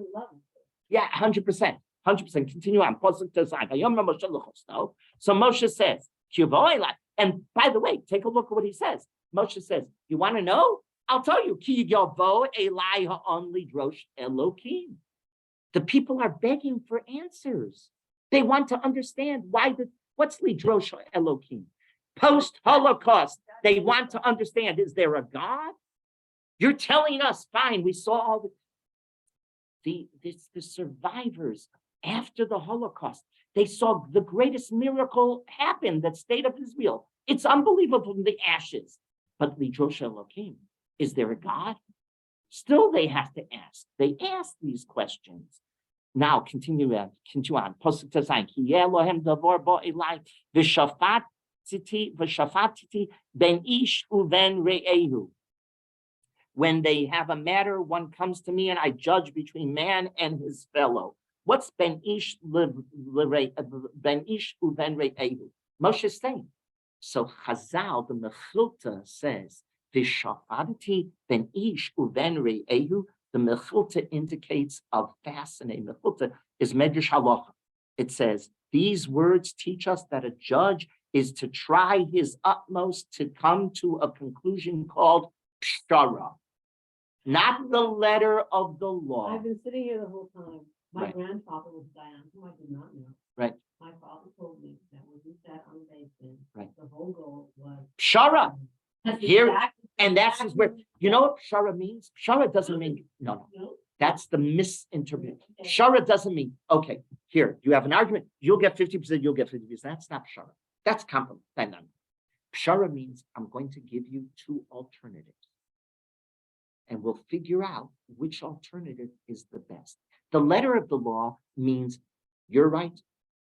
Yeah, 100%. 100%. Continue on. So Moshe says, and by the way, take a look at what he says. Moshe says, you want to know? I'll tell you. The people are begging for answers. They want to understand what's lidrosh Elokim. Post-Holocaust, they want to understand, is there a God? You're telling us, fine, we saw all the survivors after the Holocaust. They saw the greatest miracle happen, that state of Israel. It's unbelievable from the ashes. But lidrosh Elokim, is there a God? Still, they have to ask. They ask these questions. Now, continue on. Pasuk Tezayin. Ki yeh Elohem davar bo elai v'shafatiti ben ish uven re'ehu. When they have a matter, one comes to me and I judge between man and his fellow. What's ben ish uven re'ehu? Moshe is saying. So Chazal, the Mechilta, says, V'shafatiti ben ish uven re'ehu. The Mechilta indicates a fascinating. Mechilta is Medrash Halacha. It says, these words teach us that a judge is to try his utmost to come to a conclusion called pshara, not the letter of the law. I've been sitting here the whole time. My Right. grandfather was Dayan, who I did not know. Right. My father told me that when he sat on the basement, Right. the whole goal was. Pshara. That's Here, exactly- and that's where, you know what pshara means? Pshara doesn't mean, no. No? That's the misinterpretation. Pshara doesn't mean, okay, here, you have an argument, you'll get 50%, you'll get 50%. That's not pshara. That's compromise. No. Pshara means I'm going to give you two alternatives. And we'll figure out which alternative is the best. The letter of the law means you're right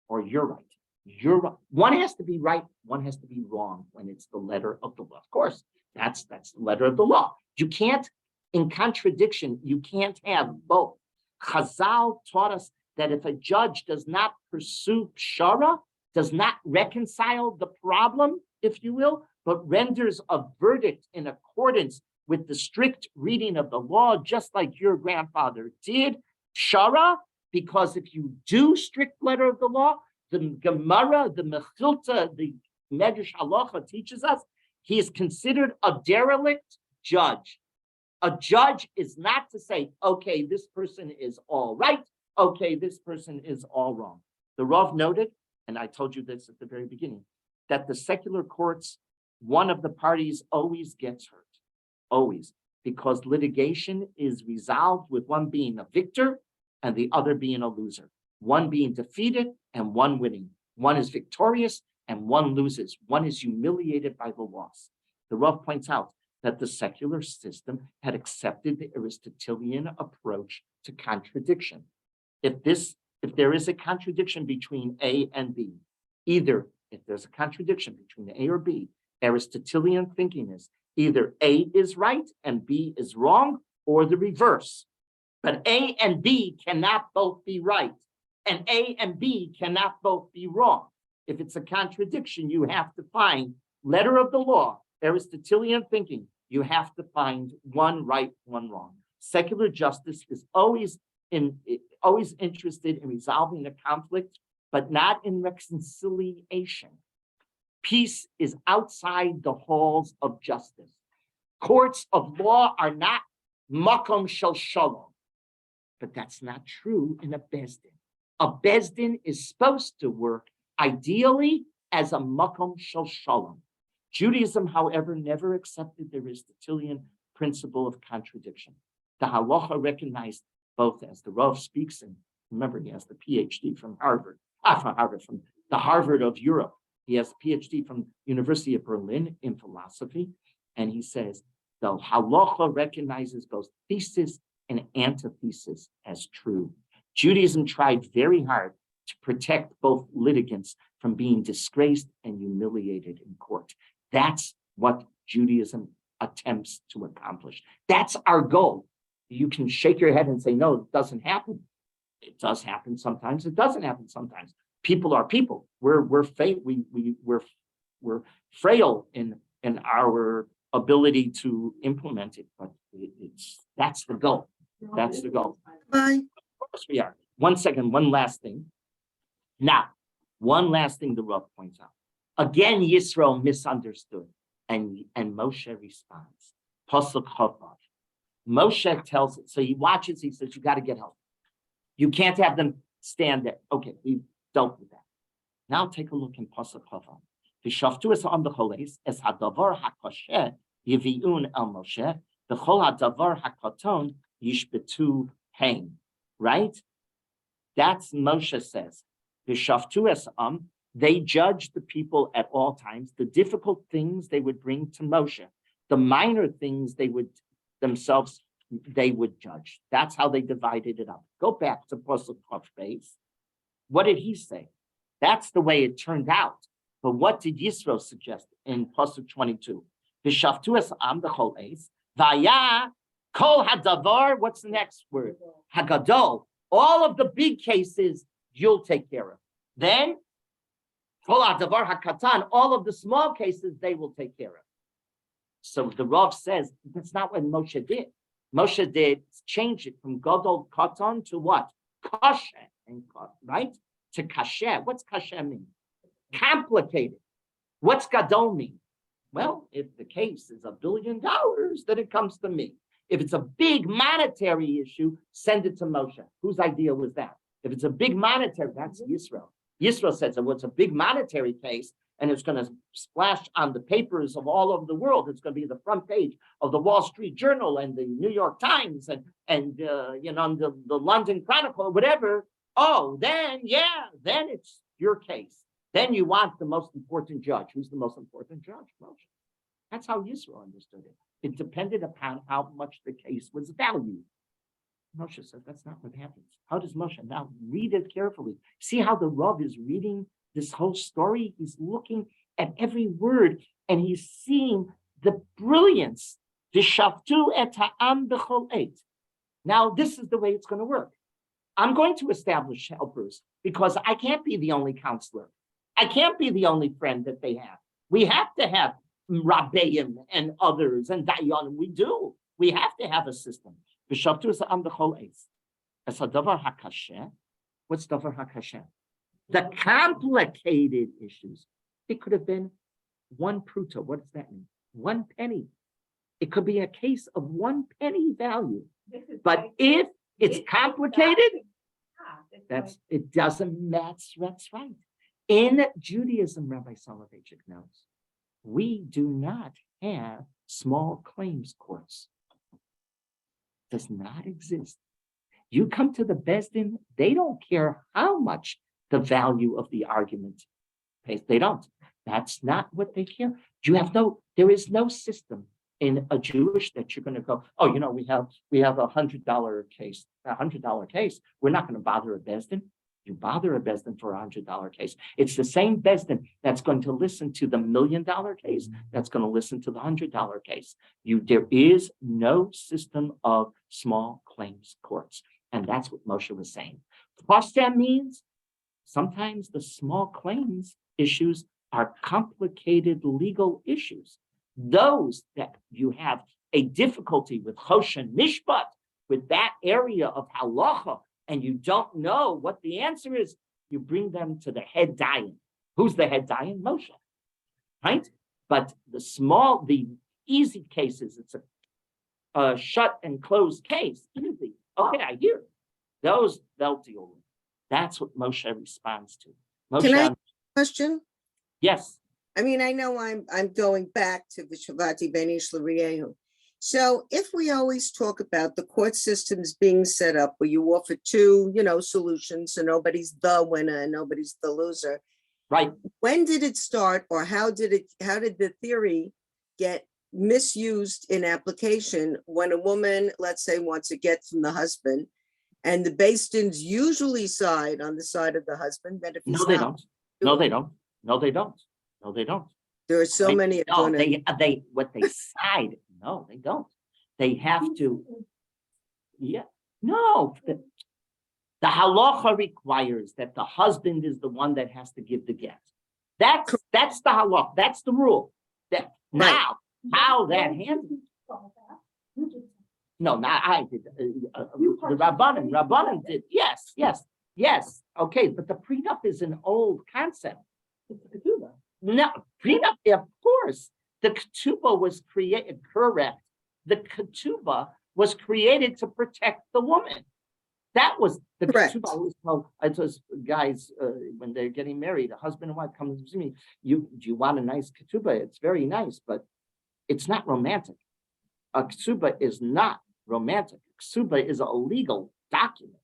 or you're right. You're right. One has to be right, one has to be wrong when it's the letter of the law. Of course, that's the letter of the law. You can't, in contradiction, you can't have both. Chazal taught us that if a judge does not pursue pshara, does not reconcile the problem, if you will, but renders a verdict in accordance with the strict reading of the law, just like your grandfather did, pshara, because if you do strict letter of the law, the Gemara, the Mechilta, the Medrash Halacha teaches us, he is considered a derelict judge. A judge is not to say, okay, this person is all right, okay, this person is all wrong. The Rav noted, and I told you this at the very beginning, that the secular courts, one of the parties always gets hurt, always, because litigation is resolved with one being a victor and the other being a loser, one being defeated and one winning. One is victorious and one loses. One is humiliated by the loss. The Rav points out that the secular system had accepted the Aristotelian approach to contradiction. If there is a contradiction between A and B, either if there's a contradiction between A or B, Aristotelian thinking is either A is right and B is wrong, or the reverse. But A and B cannot both be right, and A and B cannot both be wrong. If it's a contradiction, you have to find letter of the law, Aristotelian thinking, you have to find one right, one wrong. Secular justice is always interested in resolving a conflict, but not in reconciliation. Peace is outside the halls of justice. Courts of law are not makom shel shalom, but that's not true in a bezdin. A bezdin is supposed to work ideally as a makom shel shalom. Judaism, however, never accepted the Aristotelian principle of contradiction. The halacha recognized both, as the Rav speaks, and remember, he has the PhD from Harvard, from the Harvard of Europe. He has a PhD from University of Berlin in philosophy, and he says the halacha recognizes both thesis and antithesis as true. Judaism tried very hard to protect both litigants from from being disgraced and humiliated in court. That's what Judaism attempts to accomplish. That's our goal. You can shake your head and say, no, it doesn't happen. It does happen sometimes. It doesn't happen sometimes. People are people. We're frail in our ability to implement it, but that's the goal. That's the goal. Bye. Of course we are. One second, one last thing. Now, one last thing the Rav points out. Again, Yisro misunderstood, and Moshe responds. Pasuk Chovav. Moshe tells it, so he watches, he says, you got to get help. You can't have them stand there. Okay, we've dealt with that. Now take a look in Pasuk Chovav. V'shaftu es ha'am b'choles, es hadavar ha'kosher yivi'un el Moshe, v'chol hadavar ha'katon yishbetu hain. Right? That's Moshe says. V'shaftu es ha'am, they judged the people at all times. The difficult things they would bring to Moshe. The minor things they would themselves, they would judge. That's how they divided it up. Go back to Pasuk Chovav. What did he say? That's the way it turned out. But what did Yisro suggest in Pasuk 22? V'shaftu es ha'am b'chol eis, v'aya kol hadavar, what's the next word? Hagadol. All of the big cases you'll take care of. Then, kol hadavar hakatan, all of the small cases they will take care of. So the Rav says, that's not what Moshe did. Moshe did change it from Gadol Katan to what? Kasher, right? To Kasher. What's Kasher mean? Complicated. What's Gadol mean? Well, if the case is $1 billion, then it comes to me. If it's a big monetary issue, send it to Moshe. Whose idea was that? If it's a big monetary, that's Yisro. Yisro says, well, it's a big monetary case, and it's going to splash on the papers of all over the world. It's going to be the front page of the Wall Street Journal and the New York Times and the London Chronicle or whatever. Oh, then it's your case. Then you want the most important judge. Who's the most important judge? Moshe. That's how Yisro understood it. It depended upon how much the case was valued. Moshe said, that's not what happens. How does Moshe? Now read it carefully. See how the Rav is reading this whole story? He's looking at every word and he's seeing the brilliance. V'shaftu et ha'am b'chol eit. Now this is the way it's going to work. I'm going to establish helpers because I can't be the only counselor. I can't be the only friend that they have. We have to have Rabbeim and others and Dayanim. We do. We have to have a system. V'shaftu es ha'am b'chol eit. Es hadavar ha'kasher. What's davar ha'kasher? The complicated issues. It could have been one pruta. What does that mean? 1 penny. It could be a case of 1 penny value. But if it's complicated, it doesn't match. That's right. In Judaism, Rabbi Soloveitchik knows, we do not have small claims courts. Does not exist. You come to the Beis Din, they don't care how much the value of the argument pays. They don't. That's not what they care. There is no system in a Jewish that you're going to go, oh, we have $100 case, $100 case. We're not going to bother a Beis Din. You bother a Beis Din for a $100 case. It's the same Beis Din that's going to listen to the $1 million case, that's going to listen to the $100 case. There is no system of small claims courts. And that's what Moshe was saying. Choshen means sometimes the small claims issues are complicated legal issues. Those that you have a difficulty with Choshen Mishpat, with that area of halacha, and you don't know what the answer is, you bring them to the head dayan. Who's the head dayan? Moshe, right? But the easy cases, it's a shut and closed case, easy. Okay, I hear it. Those they'll deal with. That's what Moshe responds to. Moshe, Can I ask a question? Yes. I mean, I know I'm going back to the Shavati Ben Ish L'Riehu. So if we always talk about the court systems being set up where you offer two, solutions, so nobody's the winner and nobody's the loser. Right. When did it start, or how did the theory get misused in application when a woman, let's say, wants to get from the husband, and the Beis Dins usually side on the side of the husband that if he's No, they don't. No, they don't. No, they don't. No, they don't. There are so many. No, Aduna- what they side, no, they don't. They have to, yeah, no. The halacha requires that the husband is the one that has to give the get. That's the halacha, that's the rule. That Right. now, how that handled. No, not I did. The Rabbanim did. Yes. Okay, but the prenup is an old concept. It's a ketubah. No, prenup, of course. The ketubah was created, correct. The ketubah was created to protect the woman. That was the Correct. ketubah. I told guys when they're getting married, a husband and wife comes to me, do you want a nice ketubah? It's very nice, but it's not romantic. A ketubah is not romantic. Ketubah is a legal document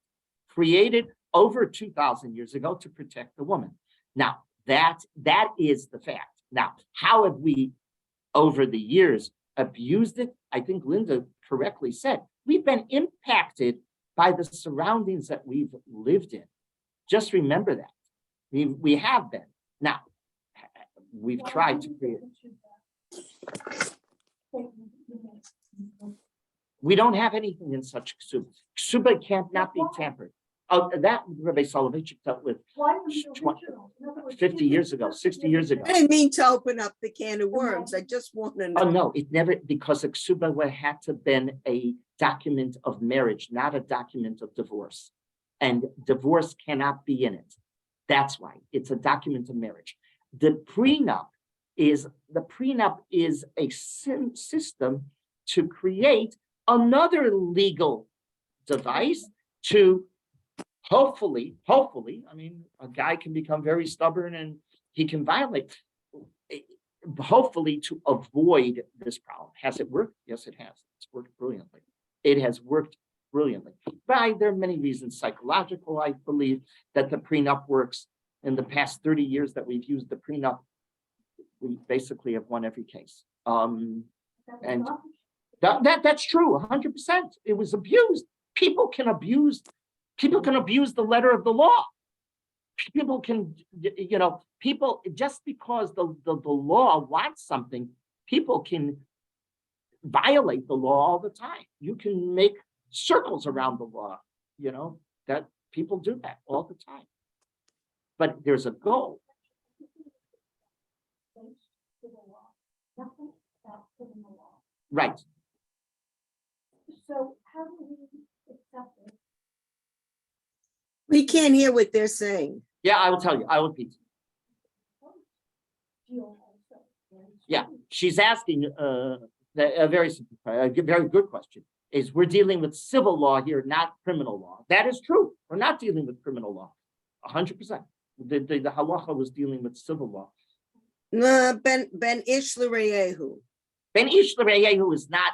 created over 2,000 years ago to protect the woman. Now, that is the fact. Now, how have we, over the years, abused it? I think Linda correctly said, we've been impacted by the surroundings that we've lived in. Just remember that. We have been. Now, we've tried to create. We don't have anything in such ksuba. Ksuba cannot be tampered. That Rabbi Soloveitchik dealt with 50 years ago, 60 years ago. I didn't mean to open up the can of worms. I just want to Oh, know. no, it never, because a ksuba had to been a document of marriage, not a document of divorce. And divorce cannot be in it. That's why it's a document of marriage. The prenup is a system to create another legal device to hopefully, I mean, a guy can become very stubborn and he can violate, hopefully to avoid this problem. Has it worked? Yes, it has. It's worked brilliantly. It has worked brilliantly. But there are many reasons. Psychological, I believe that the prenup works. In the past 30 years that we've used the prenup, we basically have won every case. And that's true, 100%. It was abused. People can abuse the letter of the law. People can, people, just because the law wants something, people can violate the law all the time. You can make circles around the law, that people do that all the time. But there's a goal. Right. So how do we accept it? We can't hear what they're saying. Yeah, I will tell you. I will repeat. Yeah, she's asking a very simple, a very good question. Is we're dealing with civil law here, not criminal law. That is true. We're not dealing with criminal law. 100%. The halacha was dealing with civil law. Ben Ish L'Reyehu. Ben Ish L'Reyehu is not.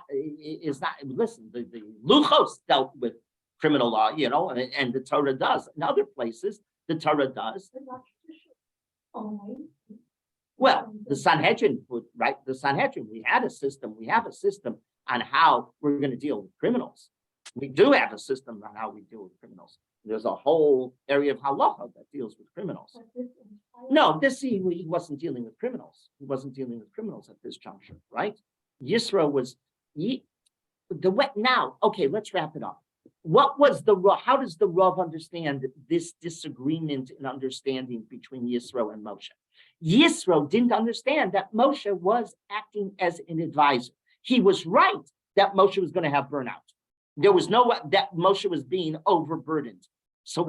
Listen, the Luchos dealt with criminal law, and the Torah does. In other places, the Torah does. Well, the Sanhedrin, right? The Sanhedrin, we have a system on how we're going to deal with criminals. We do have a system on how we deal with criminals. There's a whole area of halacha that deals with criminals. No, he wasn't dealing with criminals. He wasn't dealing with criminals at this juncture, right? Yitro was now. Okay, let's wrap it up. What was the Rav? How does the Rav understand this disagreement in understanding between Yitro and Moshe? Yitro didn't understand that Moshe was acting as an advisor. He was right that Moshe was going to have burnout. There was that Moshe was being overburdened. So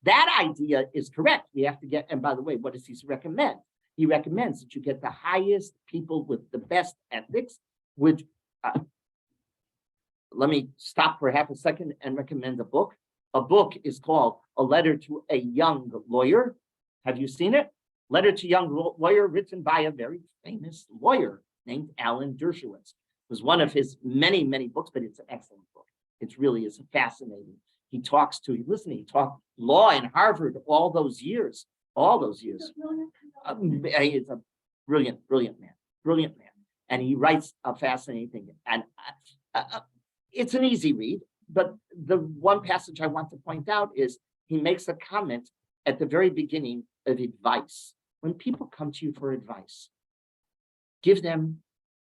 that idea is correct. We have to get, and by the way, what does he recommend? He recommends that you get the highest people with the best ethics, which, let me stop for half a second and recommend a book. A book is called A Letter to a Young Lawyer. Have you seen it? Letter to a Young Lawyer, written by a very famous lawyer named Alan Dershowitz. It was one of his many, many books, but it's an excellent book. It really is fascinating. He taught law in Harvard all those years. He's a brilliant man. And he writes a fascinating thing. And it's an easy read, but the one passage I want to point out is he makes a comment at the very beginning of advice. When people come to you for advice, give them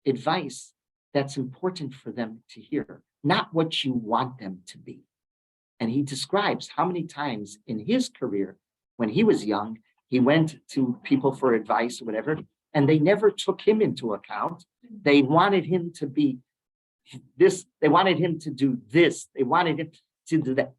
advice that's important for them to hear, not what you want them to be. And he describes how many times in his career, when he was young, he went to people for advice or whatever, and they never took him into account. They wanted him to be this, they wanted him to do this, they wanted him to do that.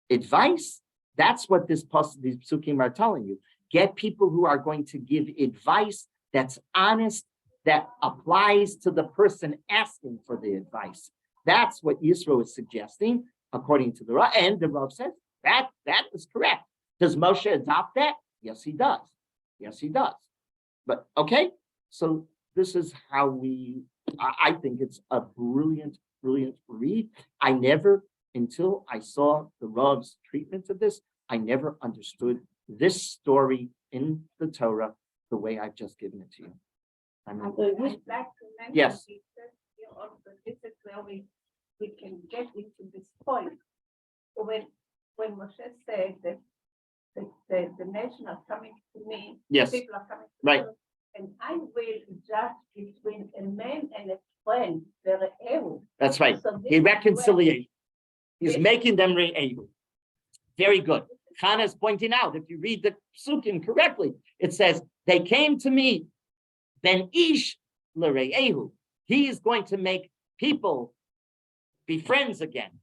Advice, that's what these psukim are telling you. Get people who are going to give advice that's honest, that applies to the person asking for the advice. That's what Yitro is suggesting, according to the Rav. And the Rav says that is correct. Does Moshe adopt that? Yes, he does. Yes, he does. But okay, so this is how I think it's a brilliant read. I never, until I saw the Rav's treatment of this, I never understood this story in the Torah the way I've just given it to you. I mean, I'd like to mention. Yes. Here also, this is where we can get into this point. When Moshe said that the nation are coming to me. Yes. People are coming to Right. me, and I will judge between a man and a friend, the Re'eu. that's right. So this He is where- reconciliates. He's Yes. making them re'ehu. Very good. Chana is pointing out, if you read the psukim correctly, it says, they came to me, ben ish l're'ehu. He is going to make people be friends again.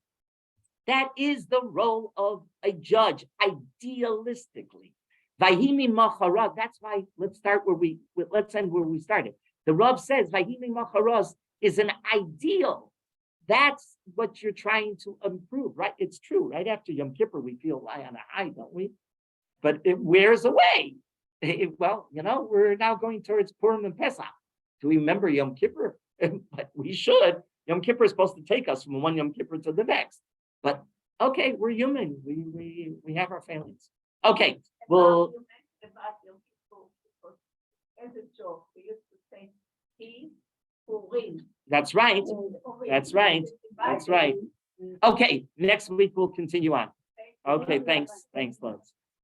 That is the role of a judge, idealistically. Vahimi macharaz, that's why let's end where we started. The Rav says, Vahimi macharaz is an ideal. That's what you're trying to improve, right? It's true. Right after Yom Kippur, we feel lie on a high, don't we? But it wears away. Well, we're now going towards Purim and Pesach. Do we remember Yom Kippur? But we should. Yom Kippur is supposed to take us from one Yom Kippur to the next. But okay, we're human. We have our failings. Okay, well, You mentioned about Yom Kippur, because as a joke, we used to say, he who wins. that's right. That's right. That's right. Okay, next week we'll continue on. Okay, thanks, lots.